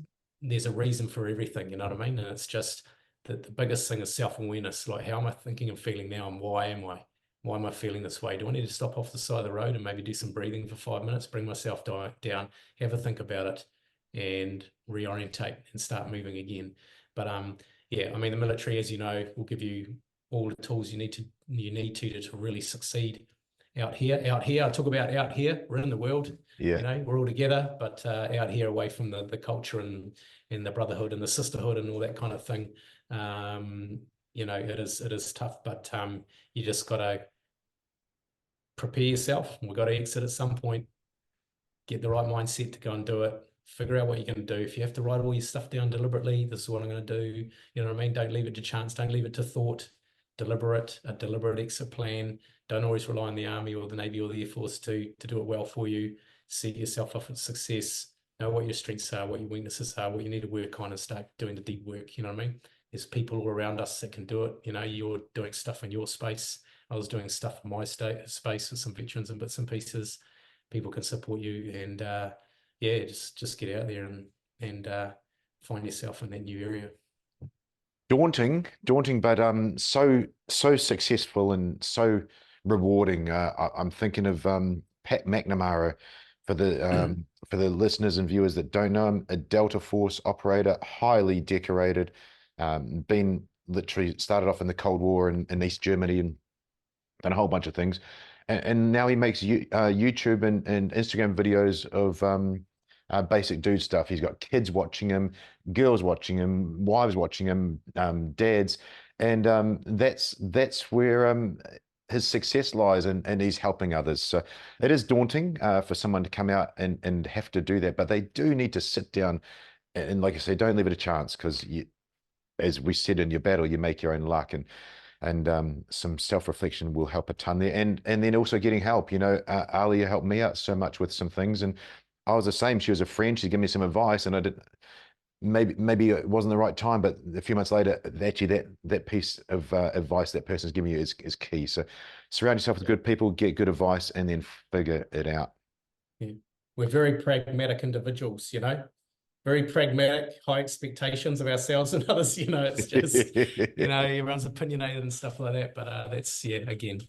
a reason for everything, you know what I mean? And it's just the biggest thing is self-awareness. Like, how am I thinking and feeling now, and why am I? Why am I feeling this way? Do I need to stop off the side of the road and maybe do some breathing for 5 minutes, bring myself down, have a think about it, and reorientate and start moving again? But yeah, I mean, the military, as you know, will give you all the tools you need to really succeed out here. I talk about out here. We're in the world. Yeah. You know, we're all together, but out here, away from the culture and the brotherhood and the sisterhood and all that kind of thing. You know, it is tough, but you just got to prepare yourself. We've got to exit at some point, get the right mindset to go and do it, figure out what you're going to do. If you have to write all your stuff down deliberately, this is what I'm going to do. You know what I mean? Don't leave it to chance. Don't leave it to thought. A deliberate exit plan. Don't always rely on the Army or the Navy or the Air Force to do it well for you. Set yourself up for success. Know what your strengths are, what your weaknesses are, what you need to work on, and start doing the deep work. You know what I mean? There's people all around us that can do it. You know, you're doing stuff in your space. I was doing stuff in my space with some veterans and bits and pieces. People can support you, and yeah, just get out there and find yourself in that new area. Daunting, but so successful and so rewarding. I'm thinking of Pat McNamara for the listeners and viewers that don't know him, a Delta Force operator, highly decorated, been literally started off in the Cold War in East Germany and done a whole bunch of things, and now he makes YouTube and Instagram videos of basic dude stuff. He's got kids watching him, girls watching him, wives watching him, dads, and that's where his success lies, and he's helping others. So it is daunting for someone to come out and have to do that, but they do need to sit down and like I say, don't leave it a chance, because as we said, in your battle, you make your own luck, and some self-reflection will help a ton there, and then also getting help. You know, Alia helped me out so much with some things, and I was the same. She was a friend. She'd give me some advice, and I did. Maybe it wasn't the right time, but a few months later, actually that piece of advice that person's giving you is key. So surround yourself with good people, get good advice, and then figure it out. Yeah. We're very pragmatic individuals, you know, very pragmatic, high expectations of ourselves and others. You know, it's just, you know, everyone's opinionated and stuff like that. But that's, yeah, again,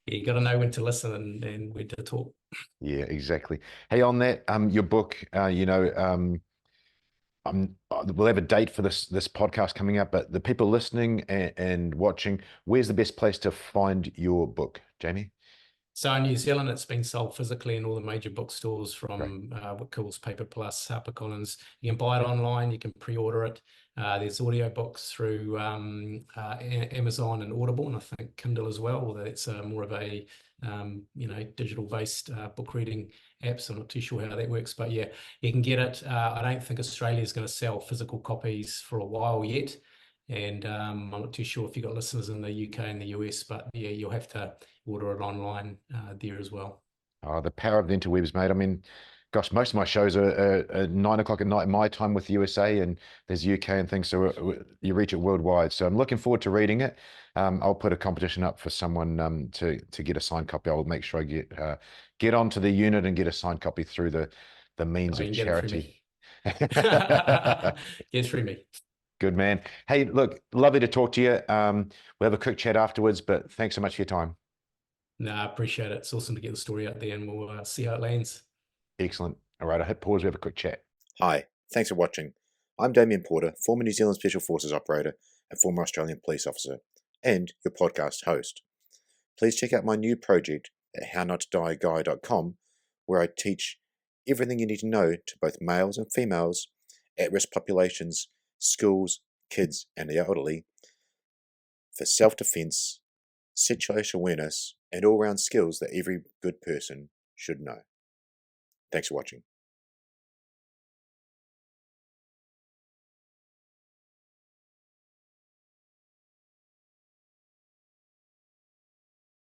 yeah, you got to know when to listen and when to talk. Yeah, exactly. Hey, on that, your book, you know, we'll have a date for this podcast coming up, but the people listening and watching, where's the best place to find your book, Jamie? So in New Zealand, it's been sold physically in all the major bookstores, from Great. Wickles, Paper Plus, HarperCollins. You can buy it online. You can pre-order it. There's audio books through Amazon and Audible, and I think Kindle as well, although it's more of a you know, digital-based book reading app, so I'm not too sure how that works. But yeah, you can get it. I don't think Australia is going to sell physical copies for a while yet. And I'm not too sure if you've got listeners in the UK and the US, but yeah, you'll have to order it online there as well. Oh, the power of the interwebs, mate. I mean, gosh, most of my shows are 9 o'clock at night my time with USA, and there's UK and things, so you reach it worldwide. So I'm looking forward to reading it. I'll put a competition up for someone to get a signed copy. I'll make sure I get onto the unit and get a signed copy through the means of charity. Get it through me. Good man. Hey, look, lovely to talk to you. We'll have a quick chat afterwards, but thanks so much for your time. No, I appreciate it. It's awesome to get the story out there, and we'll see how it lands. Excellent. All right, I'll hit pause. We have a quick chat. Hi, thanks for watching. I'm Damien Porter, former New Zealand Special Forces operator and former Australian police officer, and your podcast host. Please check out my new project at hownottoDieGuy.com, where I teach everything you need to know to both males and females, at-risk populations, schools, kids, and the elderly, for self-defense, situational awareness, and all-round skills that every good person should know. Thanks for watching.